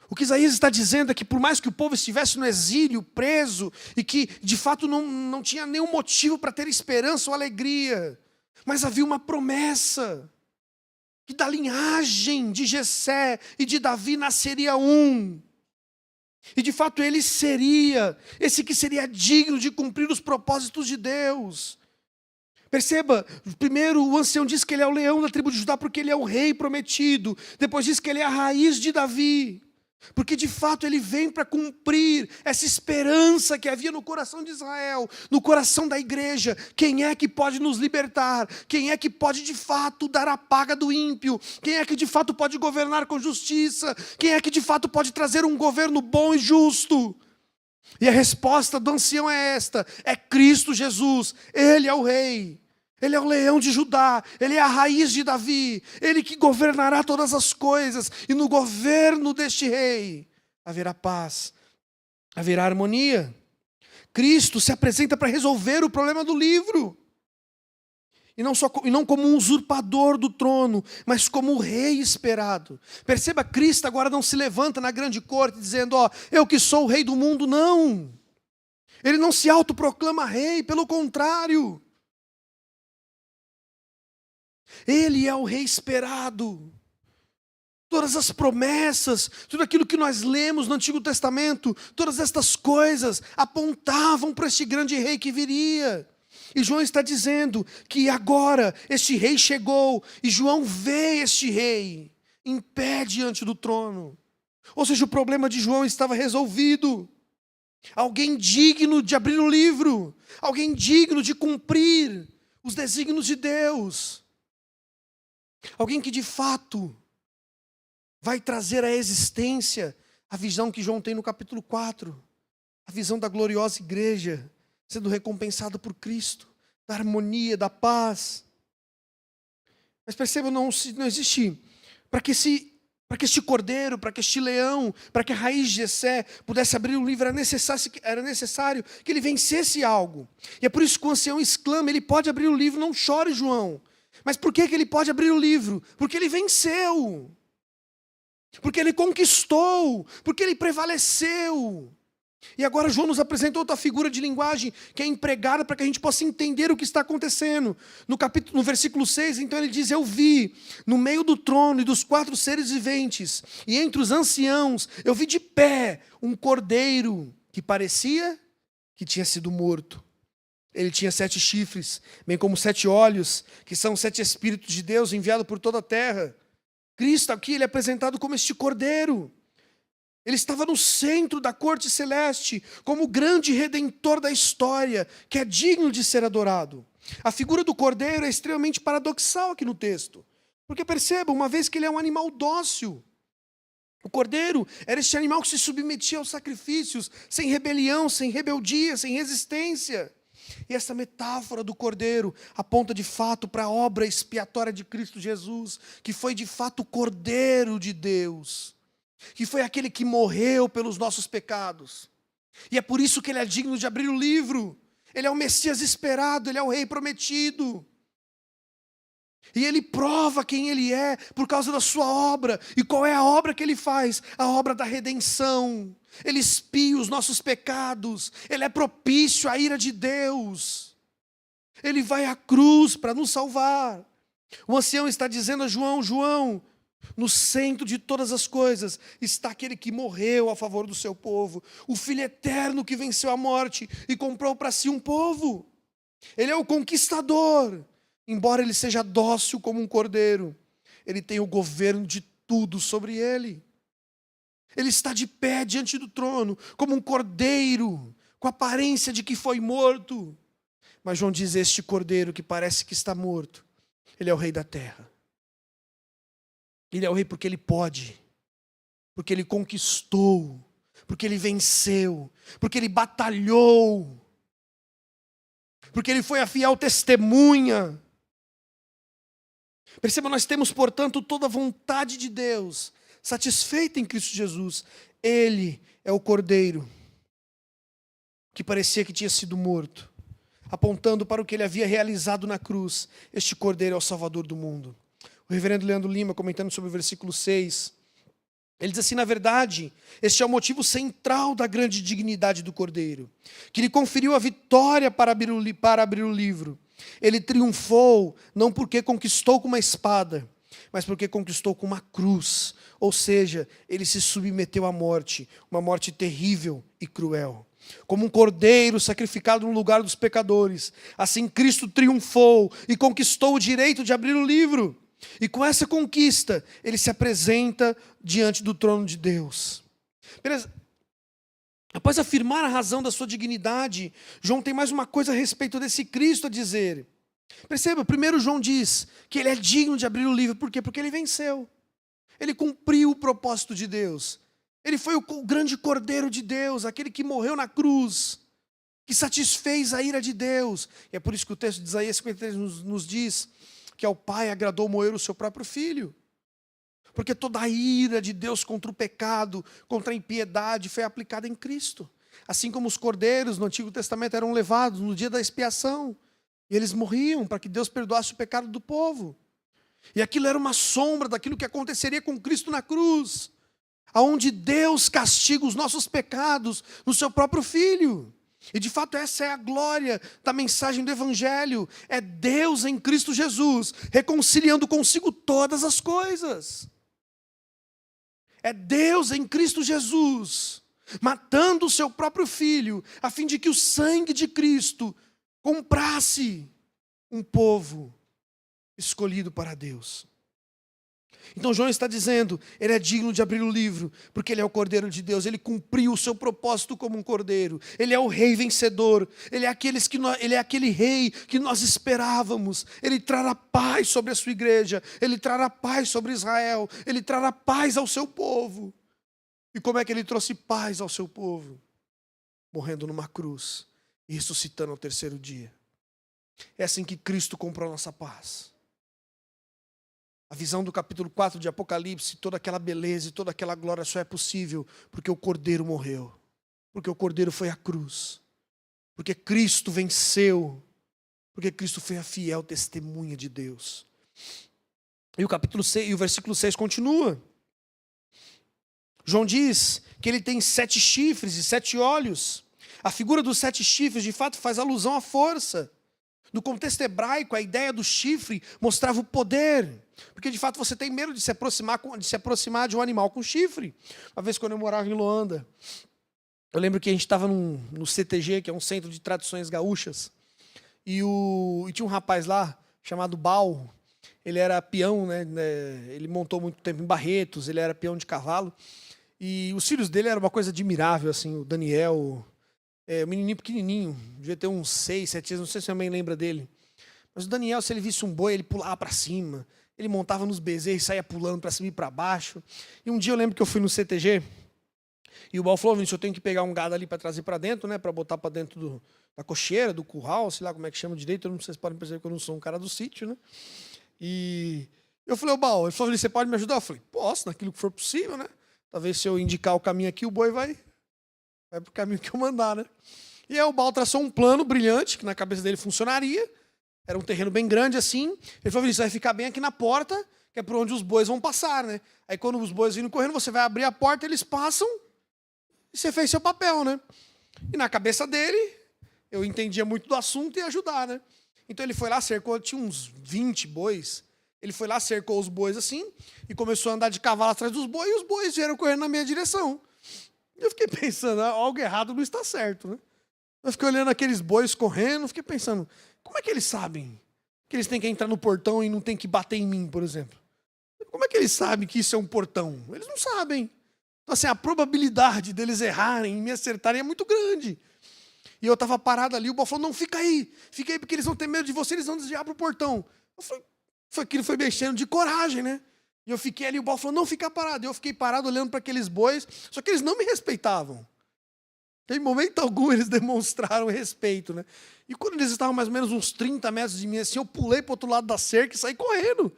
o que Isaías está dizendo é que por mais que o povo estivesse no exílio, preso, e que de fato não tinha nenhum motivo para ter esperança ou alegria, Mas havia uma promessa, que da linhagem de Jessé e de Davi nasceria um. E de fato ele seria esse que seria digno de cumprir os propósitos de Deus. Perceba, primeiro o ancião diz que ele é o leão da tribo de Judá porque ele é o rei prometido. Depois diz que ele é a raiz de Davi, porque de fato ele vem para cumprir essa esperança que havia no coração de Israel, no coração da igreja. Quem é que pode nos libertar? Quem é que pode de fato dar a paga do ímpio? Quem é que de fato pode governar com justiça? Quem é que de fato pode trazer um governo bom e justo? E a resposta do ancião é esta: é Cristo Jesus. Ele é o rei, ele é o leão de Judá, ele é a raiz de Davi, ele que governará todas as coisas, e no governo deste rei haverá paz, haverá harmonia. Cristo se apresenta para resolver o problema do livro, e não como um usurpador do trono, mas como o rei esperado. Perceba, Cristo agora não se levanta na grande corte dizendo: ó, eu que sou o rei do mundo. Não, ele não se autoproclama rei, pelo contrário, ele é o rei esperado. Todas as promessas, tudo aquilo que nós lemos no Antigo Testamento, todas estas coisas apontavam para este grande rei que viria. E João está dizendo que agora este rei chegou, e João vê este rei em pé diante do trono. Ou seja, o problema de João estava resolvido. Alguém digno de abrir o livro, alguém digno de cumprir os desígnios de Deus. Alguém que de fato vai trazer à existência a visão que João tem no capítulo 4, a visão da gloriosa igreja sendo recompensada por Cristo, da harmonia, da paz. Mas perceba, não existe, para que este cordeiro, para que este leão, para que a raiz de Jessé pudesse abrir o livro, era necessário que ele vencesse algo. E é por isso que o ancião exclama: ele pode abrir o livro, não chore, João. Mas por que ele pode abrir o livro? Porque ele venceu, porque ele conquistou, porque ele prevaleceu. E agora João nos apresenta outra figura de linguagem que é empregada para que a gente possa entender o que está acontecendo. No versículo 6, então ele diz: eu vi no meio do trono e dos 4 seres viventes, e entre os anciãos, eu vi de pé um cordeiro que parecia que tinha sido morto. Ele tinha 7 chifres, bem como 7 olhos, que são 7 Espíritos de Deus enviados por toda a terra. Cristo aqui, ele é apresentado como este cordeiro. Ele estava no centro da corte celeste, como o grande redentor da história, que é digno de ser adorado. A figura do cordeiro é extremamente paradoxal aqui no texto. Porque perceba, uma vez que ele é um animal dócil, o cordeiro era este animal que se submetia aos sacrifícios, sem rebelião, sem rebeldia, sem resistência. E essa metáfora do cordeiro aponta de fato para a obra expiatória de Cristo Jesus, que foi de fato o cordeiro de Deus, que foi aquele que morreu pelos nossos pecados. E é por isso que ele é digno de abrir o livro. Ele é o Messias esperado, ele é o rei prometido. E ele prova quem ele é por causa da sua obra. E qual é a obra que ele faz? A obra da redenção. Ele expia os nossos pecados. Ele é propício à ira de Deus. Ele vai à cruz para nos salvar. O ancião está dizendo a João: João, no centro de todas as coisas está aquele que morreu a favor do seu povo. O Filho eterno que venceu a morte e comprou para si um povo. Ele é o conquistador. Embora ele seja dócil como um cordeiro, ele tem o governo de tudo sobre ele. Ele está de pé diante do trono, como um cordeiro, com a aparência de que foi morto. Mas João diz: este cordeiro que parece que está morto, ele é o rei da terra. Ele é o rei porque ele pode, porque ele conquistou, porque ele venceu, porque ele batalhou, porque ele foi a fiel testemunha. Perceba, nós temos, portanto, toda a vontade de Deus satisfeita em Cristo Jesus. Ele é o cordeiro que parecia que tinha sido morto, apontando para o que ele havia realizado na cruz. Este cordeiro é o Salvador do mundo. O reverendo Leandro Lima, comentando sobre o versículo 6, ele diz assim: na verdade, este é o motivo central da grande dignidade do cordeiro, que lhe conferiu a vitória para abrir o livro. Ele triunfou não porque conquistou com uma espada, mas porque conquistou com uma cruz. Ou seja, ele se submeteu à morte, uma morte terrível e cruel. Como um cordeiro sacrificado no lugar dos pecadores, assim Cristo triunfou e conquistou o direito de abrir o livro. E com essa conquista, ele se apresenta diante do trono de Deus. Beleza? Após afirmar a razão da sua dignidade, João tem mais uma coisa a respeito desse Cristo a dizer. Perceba, primeiro João diz que ele é digno de abrir o livro. Por quê? Porque ele venceu. Ele cumpriu o propósito de Deus. Ele foi o grande cordeiro de Deus, aquele que morreu na cruz, que satisfez a ira de Deus. E é por isso que o texto de Isaías 53 nos diz que ao Pai agradou moer o seu próprio Filho. Porque toda a ira de Deus contra o pecado, contra a impiedade, foi aplicada em Cristo. Assim como os cordeiros no Antigo Testamento eram levados no dia da expiação. E eles morriam para que Deus perdoasse o pecado do povo. E aquilo era uma sombra daquilo que aconteceria com Cristo na cruz. Aonde Deus castiga os nossos pecados no seu próprio Filho. E de fato essa é a glória da mensagem do Evangelho. É Deus em Cristo Jesus, reconciliando consigo todas as coisas. É Deus em Cristo Jesus, matando o seu próprio Filho, a fim de que o sangue de Cristo comprasse um povo escolhido para Deus. Então João está dizendo, ele é digno de abrir o livro, porque ele é o Cordeiro de Deus, ele cumpriu o seu propósito como um cordeiro, ele é o rei vencedor, ele é aquele rei que nós esperávamos, ele trará paz sobre a sua igreja, ele trará paz sobre Israel, ele trará paz ao seu povo. E como é que ele trouxe paz ao seu povo? Morrendo numa cruz e ressuscitando ao terceiro dia. É assim que Cristo comprou a nossa paz. A visão do capítulo 4 de Apocalipse, toda aquela beleza e toda aquela glória só é possível porque o Cordeiro morreu. Porque o Cordeiro foi à cruz. Porque Cristo venceu. Porque Cristo foi a fiel testemunha de Deus. E o capítulo 6, e o versículo 6 continua. João diz que ele tem 7 chifres e 7 olhos. A figura dos 7 chifres de fato faz alusão à força. No contexto hebraico, a ideia do chifre mostrava o poder. Porque de fato você tem medo de se aproximar de um animal com chifre. Uma vez quando eu morava em Luanda, eu lembro que a gente estava no CTG, que é um centro de tradições gaúchas, e tinha um rapaz lá, chamado Bal. Ele era peão, né? Ele montou muito tempo em Barretos, ele era peão de cavalo. E os filhos dele eram uma coisa admirável, assim, o Daniel, um menininho pequenininho, devia ter uns 6, 7 anos, não sei se a mãe lembra dele. Mas o Daniel, se ele visse um boi, ele pulava para cima, ele montava nos bezerros e saía pulando para cima e para baixo. E um dia eu lembro que eu fui no CTG, e o Bal falou, Vinícius, eu tenho que pegar um gado ali para trazer para dentro, né, para botar para dentro da cocheira, do curral, sei lá como é que chama direito, eu não sei se vocês podem perceber que eu não sou um cara do sítio, né. E eu falei, Bal, ele falou, você pode me ajudar? Eu falei, posso, naquilo que for possível, né. Talvez se eu indicar o caminho aqui, o boi vai para o caminho que eu mandar, né. E aí o Bal traçou um plano brilhante, que na cabeça dele funcionaria. Era um terreno bem grande assim. Ele falou, isso vai ficar bem aqui na porta, que é por onde os bois vão passar, né? Aí quando os bois vindo correndo, você vai abrir a porta, eles passam, e você fez seu papel, né? E na cabeça dele, eu entendia muito do assunto e ia ajudar, né? Então ele foi lá, cercou, tinha uns 20 bois. Ele foi lá, cercou os bois assim, e começou a andar de cavalo atrás dos bois, e os bois vieram correndo na minha direção. Eu fiquei pensando, algo errado não está certo, né? Eu fiquei olhando aqueles bois correndo, fiquei pensando, como é que eles sabem que eles têm que entrar no portão e não tem que bater em mim, por exemplo? Como é que eles sabem que isso é um portão? Eles não sabem. Então, assim, a probabilidade deles errarem e me acertarem é muito grande. E eu estava parado ali, o Bal falou, não, fica aí porque eles vão ter medo de você, eles vão desviar para o portão. Eu falei, aquilo foi mexendo de coragem, né? E eu fiquei ali, o Bal falou, não, fica parado. E eu fiquei parado olhando para aqueles bois, só que eles não me respeitavam. Em momento algum eles demonstraram respeito, né? E quando eles estavam mais ou menos uns 30 metros de mim, assim, eu pulei para o outro lado da cerca e saí correndo.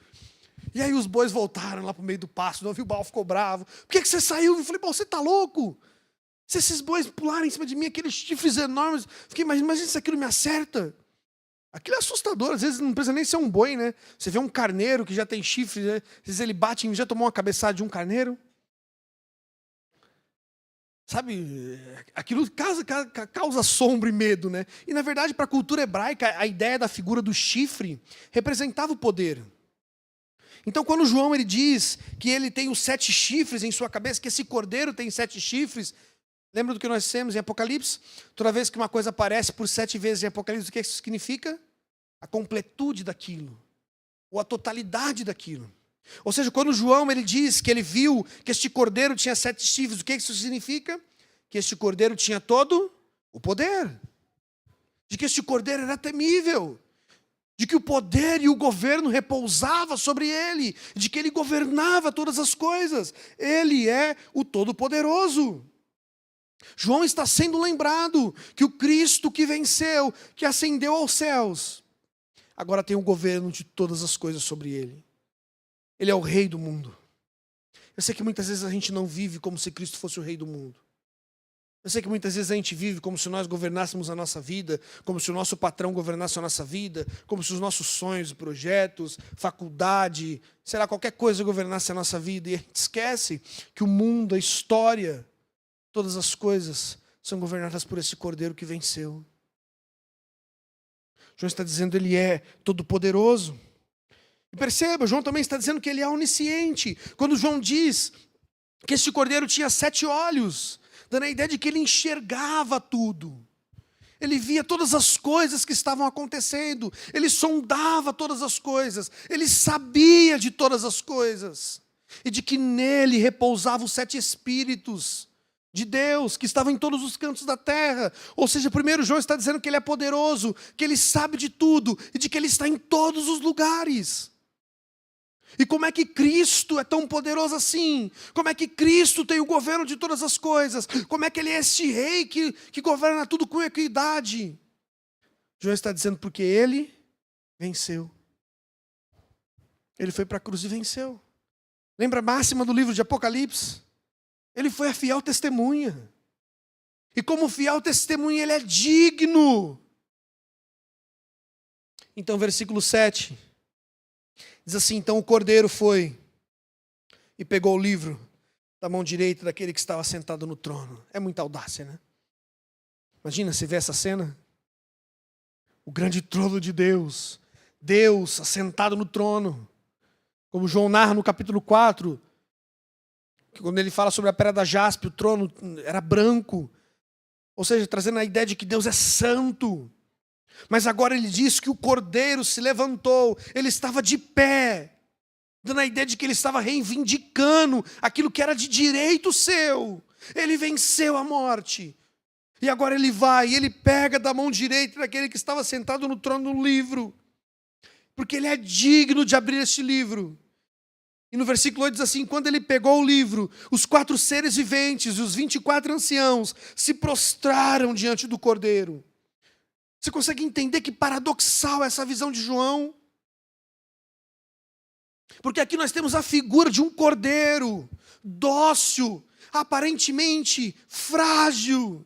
E aí os bois voltaram lá para o meio do pasto, o Bal ficou bravo. Por que você saiu? Eu falei, Bal, você tá louco? Se esses bois pularem em cima de mim, aqueles chifres enormes, fiquei, mas imagina se aquilo me acerta. Aquilo é assustador, às vezes não precisa nem ser um boi, né? Você vê um carneiro que já tem chifre, né? Às vezes ele bate, já tomou uma cabeçada de um carneiro. Sabe, aquilo causa assombro e medo, né? E na verdade, para a cultura hebraica, a ideia da figura do chifre representava o poder. Então, quando João ele diz que ele tem os 7 chifres em sua cabeça, que esse cordeiro tem 7 chifres, lembra do que nós temos em Apocalipse? Toda vez que uma coisa aparece por 7 vezes em Apocalipse, o que isso significa? A completude daquilo, ou a totalidade daquilo. Ou seja, quando João ele diz que ele viu que este cordeiro tinha 7 chifres, o que isso significa? Que este cordeiro tinha todo o poder. De que este cordeiro era temível. De que o poder e o governo repousava sobre ele. De que ele governava todas as coisas. Ele é o Todo-Poderoso. João está sendo lembrado que o Cristo que venceu, que ascendeu aos céus, agora tem o governo de todas as coisas sobre ele. Ele é o rei do mundo. Eu sei que muitas vezes a gente não vive como se Cristo fosse o rei do mundo. Eu sei que muitas vezes a gente vive como se nós governássemos a nossa vida, como se o nosso patrão governasse a nossa vida, como se os nossos sonhos, projetos, faculdade, sei lá, qualquer coisa governasse a nossa vida. E a gente esquece que o mundo, a história, todas as coisas são governadas por esse Cordeiro que venceu. João está dizendo que ele é todo-poderoso. E perceba, João também está dizendo que ele é onisciente. Quando João diz que este cordeiro tinha 7 olhos, dando a ideia de que ele enxergava tudo. Ele via todas as coisas que estavam acontecendo. Ele sondava todas as coisas. Ele sabia de todas as coisas. E de que nele repousavam os 7 espíritos de Deus, que estavam em todos os cantos da terra. Ou seja, primeiro João está dizendo que ele é poderoso, que ele sabe de tudo e de que ele está em todos os lugares. E como é que Cristo é tão poderoso assim? Como é que Cristo tem o governo de todas as coisas? Como é que ele é este rei que governa tudo com equidade? João está dizendo porque ele venceu. Ele foi para a cruz e venceu. Lembra a máxima do livro de Apocalipse? Ele foi a fiel testemunha. E como fiel testemunha, ele é digno. Então, versículo 7. Diz assim, então o cordeiro foi e pegou o livro da mão direita daquele que estava sentado no trono. É muita audácia, né? Imagina, você vê essa cena? O grande trono de Deus. Deus assentado no trono. Como João narra no capítulo 4, que quando ele fala sobre a pedra da jaspe, o trono era branco. Ou seja, trazendo a ideia de que Deus é santo. Mas agora ele diz que o cordeiro se levantou, ele estava de pé, dando a ideia de que ele estava reivindicando aquilo que era de direito seu. Ele venceu a morte. E agora ele vai, e ele pega da mão direita daquele que estava sentado no trono do livro, porque ele é digno de abrir este livro. E no versículo 8 diz assim, quando ele pegou o livro, os 4 seres viventes e os 24 anciãos se prostraram diante do cordeiro. Você consegue entender que paradoxal é essa visão de João? Porque aqui nós temos a figura de um cordeiro, dócil, aparentemente frágil.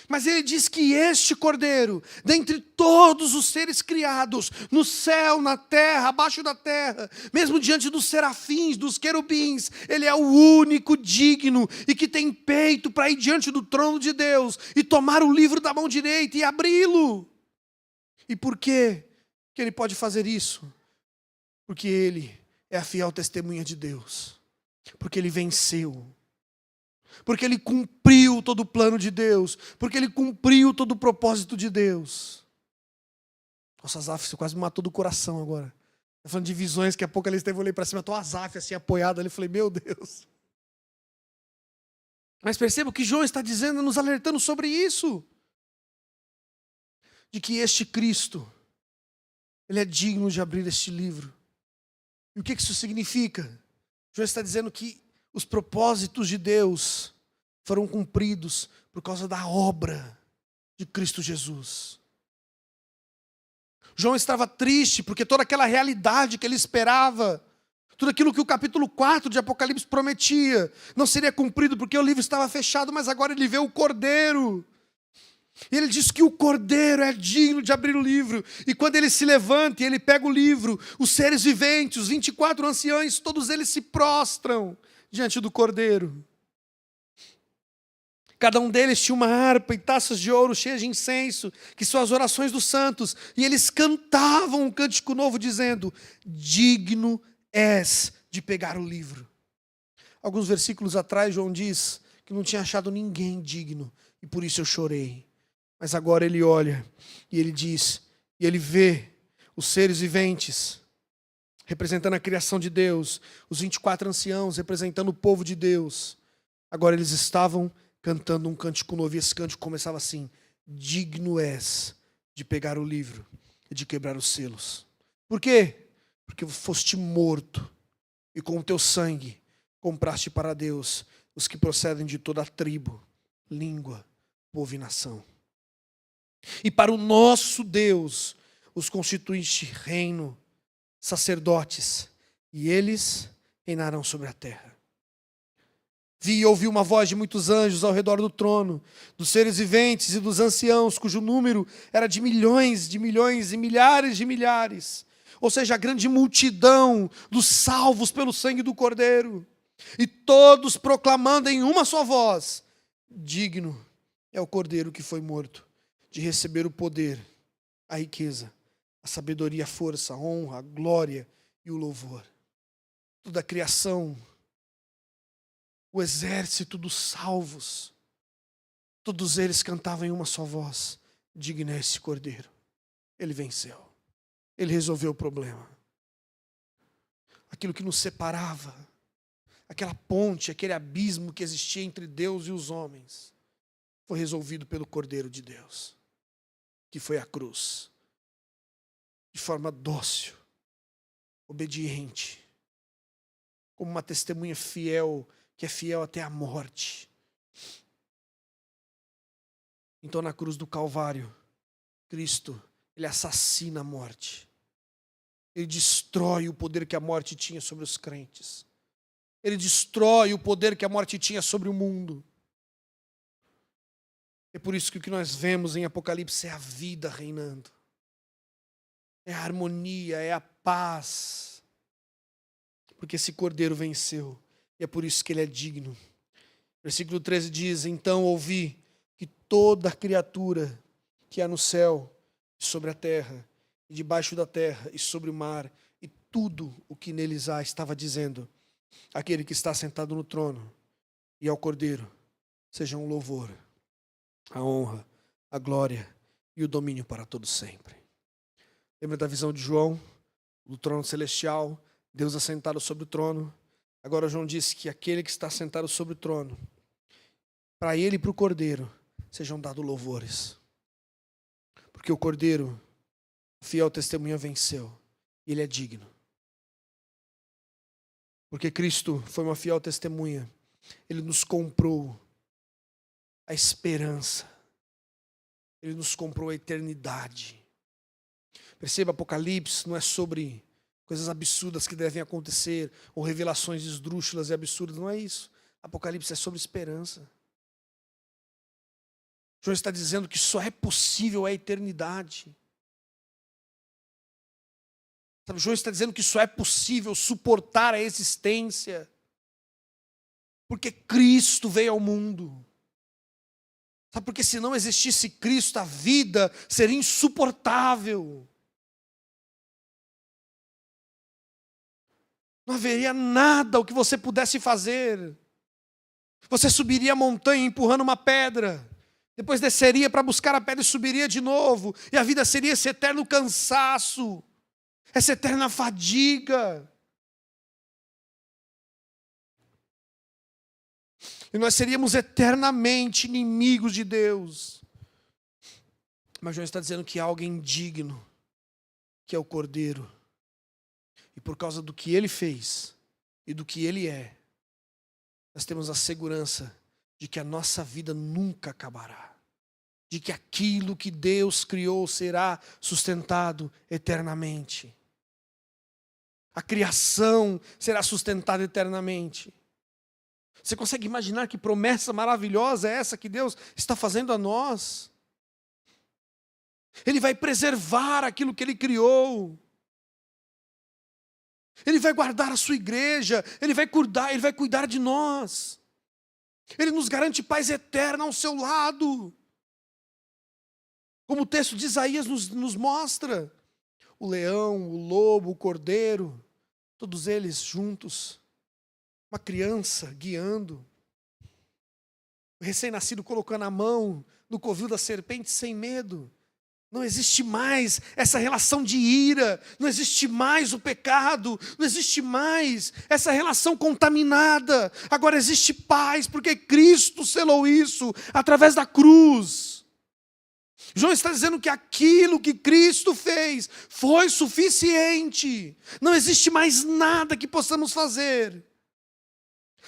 Mas ele diz que este cordeiro, dentre todos os seres criados, no céu, na terra, abaixo da terra, mesmo diante dos serafins, dos querubins, ele é o único digno e que tem peito para ir diante do trono de Deus e tomar o livro da mão direita e abri-lo. E por quê que ele pode fazer isso? Porque ele é a fiel testemunha de Deus. Porque ele venceu. Porque ele cumpriu todo o plano de Deus. Porque ele cumpriu todo o propósito de Deus. Nossa, Azaf, você quase me matou do coração agora. Está falando de visões que a pouco eu olhei para cima, estou Azaf assim apoiado ali, falei, meu Deus. Mas perceba o que João está dizendo, nos alertando sobre isso. De que este Cristo, ele é digno de abrir este livro. E o que isso significa? João está dizendo que os propósitos de Deus foram cumpridos por causa da obra de Cristo Jesus. João estava triste porque toda aquela realidade que ele esperava, tudo aquilo que o capítulo 4 de Apocalipse prometia, não seria cumprido porque o livro estava fechado, mas agora ele vê o Cordeiro. E ele diz que o Cordeiro é digno de abrir o livro. E quando ele se levanta e ele pega o livro, os seres viventes, os 24 anciãos, todos eles se prostram diante do Cordeiro. Cada um deles tinha uma harpa e taças de ouro cheias de incenso, que são as orações dos santos. E eles cantavam um cântico novo, dizendo: digno és de pegar o livro. Alguns versículos atrás, João diz que não tinha achado ninguém digno, e por isso eu chorei. Mas agora ele olha, e ele diz, e ele vê os seres viventes, representando a criação de Deus, os 24 anciãos, representando o povo de Deus. Agora eles estavam cantando um cântico novo, e esse cântico começava assim: digno és de pegar o livro e de quebrar os selos. Por quê? Porque foste morto, e com o teu sangue compraste para Deus os que procedem de toda a tribo, língua, povo e nação. E para o nosso Deus os constituíste reino, sacerdotes, e eles reinarão sobre a terra. Vi e ouvi uma voz de muitos anjos ao redor do trono, dos seres viventes e dos anciãos, cujo número era de milhões e milhares de milhares. Ou seja, a grande multidão dos salvos pelo sangue do Cordeiro. E todos proclamando em uma só voz: digno é o Cordeiro que foi morto de receber o poder, a riqueza, a sabedoria, a força, a honra, a glória e o louvor. Toda a criação, o exército dos salvos, todos eles cantavam em uma só voz: digno é esse Cordeiro. Ele venceu. Ele resolveu o problema. Aquilo que nos separava, aquela ponte, aquele abismo que existia entre Deus e os homens, foi resolvido pelo Cordeiro de Deus, que foi à cruz, de forma dócil, obediente, como uma testemunha fiel, que é fiel até a morte. Então, na cruz do Calvário, Cristo, ele assassina a morte. Ele destrói o poder que a morte tinha sobre os crentes. Ele destrói o poder que a morte tinha sobre o mundo. É por isso que o que nós vemos em Apocalipse é a vida reinando. É a harmonia, é a paz. Porque esse Cordeiro venceu. E é por isso que ele é digno. Versículo 13 diz: então ouvi que toda criatura que há no céu, sobre a terra, e debaixo da terra, e sobre o mar, e tudo o que neles há, estava dizendo: aquele que está sentado no trono e ao Cordeiro, sejam o louvor, a honra, a glória e o domínio para todos sempre. Lembra da visão de João, do trono celestial, Deus assentado sobre o trono? Agora João disse que aquele que está sentado sobre o trono, para ele e para o Cordeiro, sejam dados louvores. Porque o Cordeiro, fiel testemunha, venceu. E ele é digno. Porque Cristo foi uma fiel testemunha. Ele nos comprou a esperança. Ele nos comprou a eternidade. Perceba, Apocalipse não é sobre coisas absurdas que devem acontecer, ou revelações esdrúxulas e absurdas. Não é isso. Apocalipse é sobre esperança. João está dizendo que só é possível a eternidade. Sabe, João está dizendo que só é possível suportar a existência porque Cristo veio ao mundo. Sabe, porque se não existisse Cristo, a vida seria insuportável. Não haveria nada o que você pudesse fazer. Você subiria a montanha empurrando uma pedra. Depois desceria para buscar a pedra e subiria de novo. E a vida seria esse eterno cansaço. Essa eterna fadiga. E nós seríamos eternamente inimigos de Deus. Mas João está dizendo que há alguém digno, que é o Cordeiro. E por causa do que ele fez e do que ele é, nós temos a segurança de que a nossa vida nunca acabará. De que aquilo que Deus criou será sustentado eternamente. A criação será sustentada eternamente. Você consegue imaginar que promessa maravilhosa é essa que Deus está fazendo a nós? Ele vai preservar aquilo que Ele criou. Ele vai guardar a sua igreja. Ele vai cuidar de nós. Ele nos garante paz eterna ao seu lado. Como o texto de Isaías nos mostra. O leão, o lobo, o cordeiro, todos eles juntos. Uma criança guiando. O recém-nascido colocando a mão no covil da serpente sem medo. Não existe mais essa relação de ira, não existe mais o pecado, não existe mais essa relação contaminada. Agora existe paz, porque Cristo selou isso através da cruz. João está dizendo que aquilo que Cristo fez foi suficiente. Não existe mais nada que possamos fazer.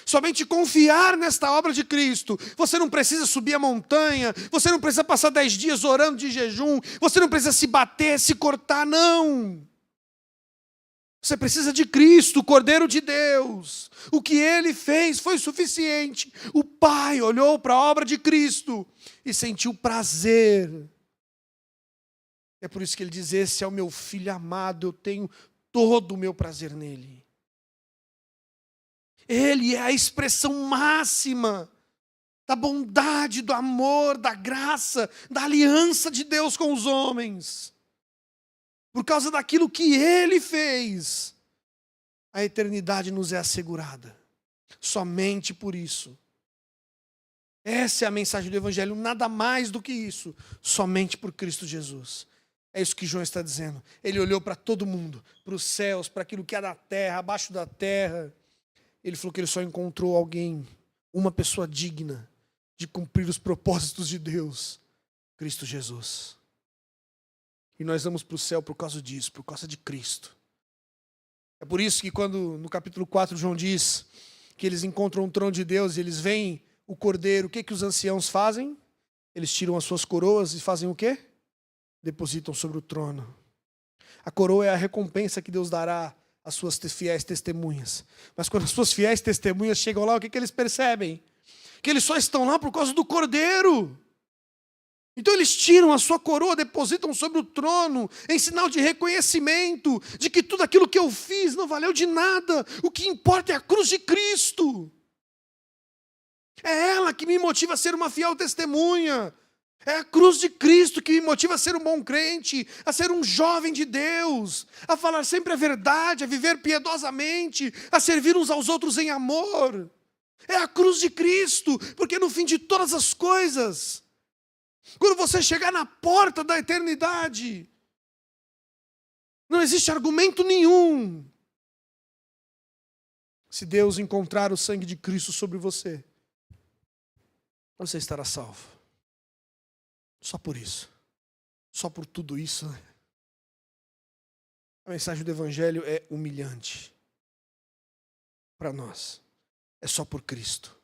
Somente confiar nesta obra de Cristo. Você não precisa subir a montanha, você não precisa passar 10 dias orando de jejum, você não precisa se bater, se cortar, não. Você precisa de Cristo, o Cordeiro de Deus. O que Ele fez foi suficiente. O Pai olhou para a obra de Cristo e sentiu prazer. É por isso que Ele diz, esse é o meu Filho amado, eu tenho todo o meu prazer nele. Ele é a expressão máxima da bondade, do amor, da graça, da aliança de Deus com os homens. Por causa daquilo que Ele fez, a eternidade nos é assegurada. Somente por isso. Essa é a mensagem do Evangelho, nada mais do que isso. Somente por Cristo Jesus. É isso que João está dizendo. Ele olhou para todo mundo, para os céus, para aquilo que é da terra, abaixo da terra. Ele falou que ele só encontrou alguém, uma pessoa digna de cumprir os propósitos de Deus, Cristo Jesus. E nós vamos para o céu por causa disso, por causa de Cristo. É por isso que quando no capítulo 4 João diz que eles encontram o trono de Deus e eles veem o Cordeiro, o que os anciãos fazem? Eles tiram as suas coroas e fazem o quê? Depositam sobre o trono. A coroa é a recompensa que Deus dará as suas fiéis testemunhas. Mas quando as suas fiéis testemunhas chegam lá, o que eles percebem? Que eles só estão lá por causa do Cordeiro. Então eles tiram a sua coroa, depositam sobre o trono, em sinal de reconhecimento, de que tudo aquilo que eu fiz não valeu de nada. O que importa é a cruz de Cristo. É ela que me motiva a ser uma fiel testemunha. É a cruz de Cristo que me motiva a ser um bom crente, a ser um jovem de Deus, a falar sempre a verdade, a viver piedosamente, a servir uns aos outros em amor. É a cruz de Cristo, porque no fim de todas as coisas, quando você chegar na porta da eternidade, não existe argumento nenhum. Se Deus encontrar o sangue de Cristo sobre você, você estará salvo. Só por isso. Só por tudo isso. Né? A mensagem do Evangelho é humilhante para nós. É só por Cristo.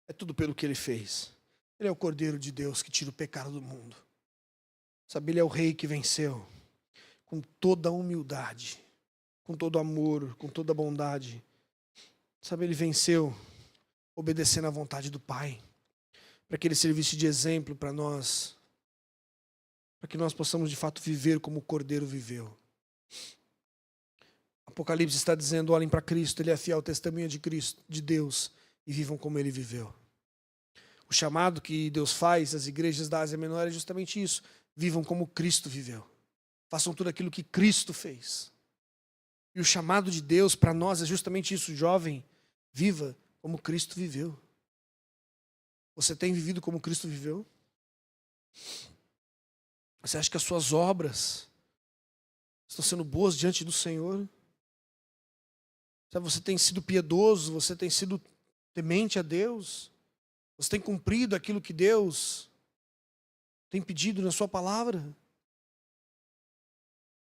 É tudo pelo que Ele fez. Ele é o Cordeiro de Deus que tira o pecado do mundo. Sabe, Ele é o Rei que venceu com toda a humildade, com todo amor, com toda a bondade. Sabe, Ele venceu obedecendo à vontade do Pai, para que Ele servisse de exemplo para nós, para que nós possamos de fato viver como o Cordeiro viveu. Apocalipse está dizendo, olhem para Cristo, Ele é a fiel testemunha de Cristo, de Deus, e vivam como Ele viveu. O chamado que Deus faz às igrejas da Ásia Menor é justamente isso, vivam como Cristo viveu. Façam tudo aquilo que Cristo fez. E o chamado de Deus para nós é justamente isso, jovem, viva como Cristo viveu. Você tem vivido como Cristo viveu? Você acha que as suas obras estão sendo boas diante do Senhor? Você tem sido piedoso? Você tem sido temente a Deus? Você tem cumprido aquilo que Deus tem pedido na sua palavra?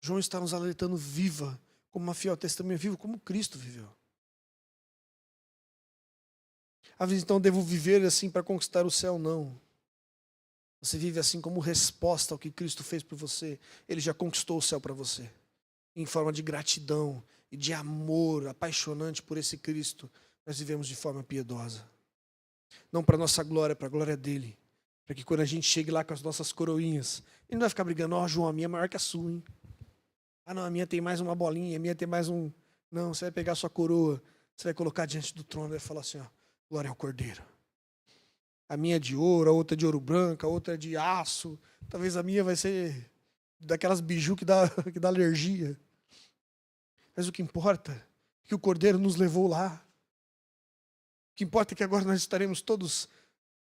João está nos alertando, viva como uma fiel testemunha, viva como Cristo viveu. Às vezes então devo viver assim para conquistar o céu? Não. Você vive assim como resposta ao que Cristo fez por você. Ele já conquistou o céu para você. Em forma de gratidão e de amor apaixonante por esse Cristo, nós vivemos de forma piedosa. Não para nossa glória, para a glória dele. Para que quando a gente chegue lá com as nossas coroinhas, ele não vai ficar brigando, ó, João, a minha é maior que a sua, hein? Ah, não, a minha tem mais uma bolinha, a minha tem mais um... Não, você vai pegar a sua coroa, você vai colocar diante do trono e vai falar assim, ó, glória ao Cordeiro. A minha é de ouro, a outra é de ouro branco, a outra é de aço. Talvez a minha vai ser daquelas biju que dá alergia. Mas o que importa é que o Cordeiro nos levou lá. O que importa é que agora nós estaremos todos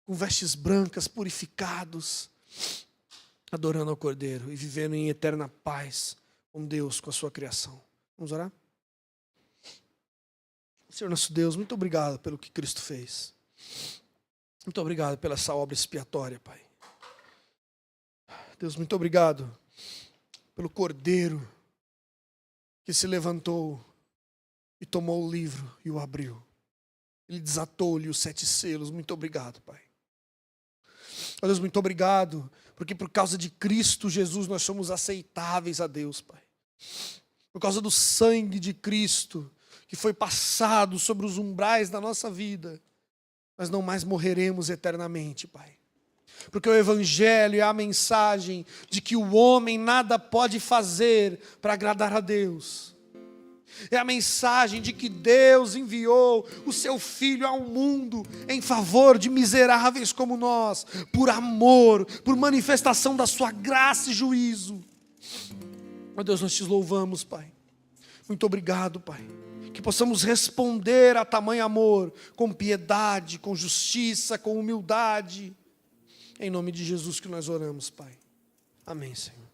com vestes brancas, purificados, adorando ao Cordeiro e vivendo em eterna paz com Deus, com a sua criação. Vamos orar? Senhor nosso Deus, muito obrigado pelo que Cristo fez. Muito obrigado pela essa obra expiatória, Pai. Deus, muito obrigado pelo Cordeiro que se levantou e tomou o livro e o abriu. Ele desatou-lhe os 7 selos. Muito obrigado, Pai. Ó Deus, muito obrigado, porque por causa de Cristo Jesus nós somos aceitáveis a Deus, Pai. Por causa do sangue de Cristo que foi passado sobre os umbrais da nossa vida, nós não mais morreremos eternamente, Pai. Porque o Evangelho é a mensagem de que o homem nada pode fazer para agradar a Deus. É a mensagem de que Deus enviou o seu Filho ao mundo em favor de miseráveis como nós, por amor, por manifestação da sua graça e juízo. Ó Deus, nós te louvamos, Pai. Muito obrigado, Pai. Que possamos responder a tamanho amor, com piedade, com justiça, com humildade. Em nome de Jesus que nós oramos, Pai. Amém, Senhor.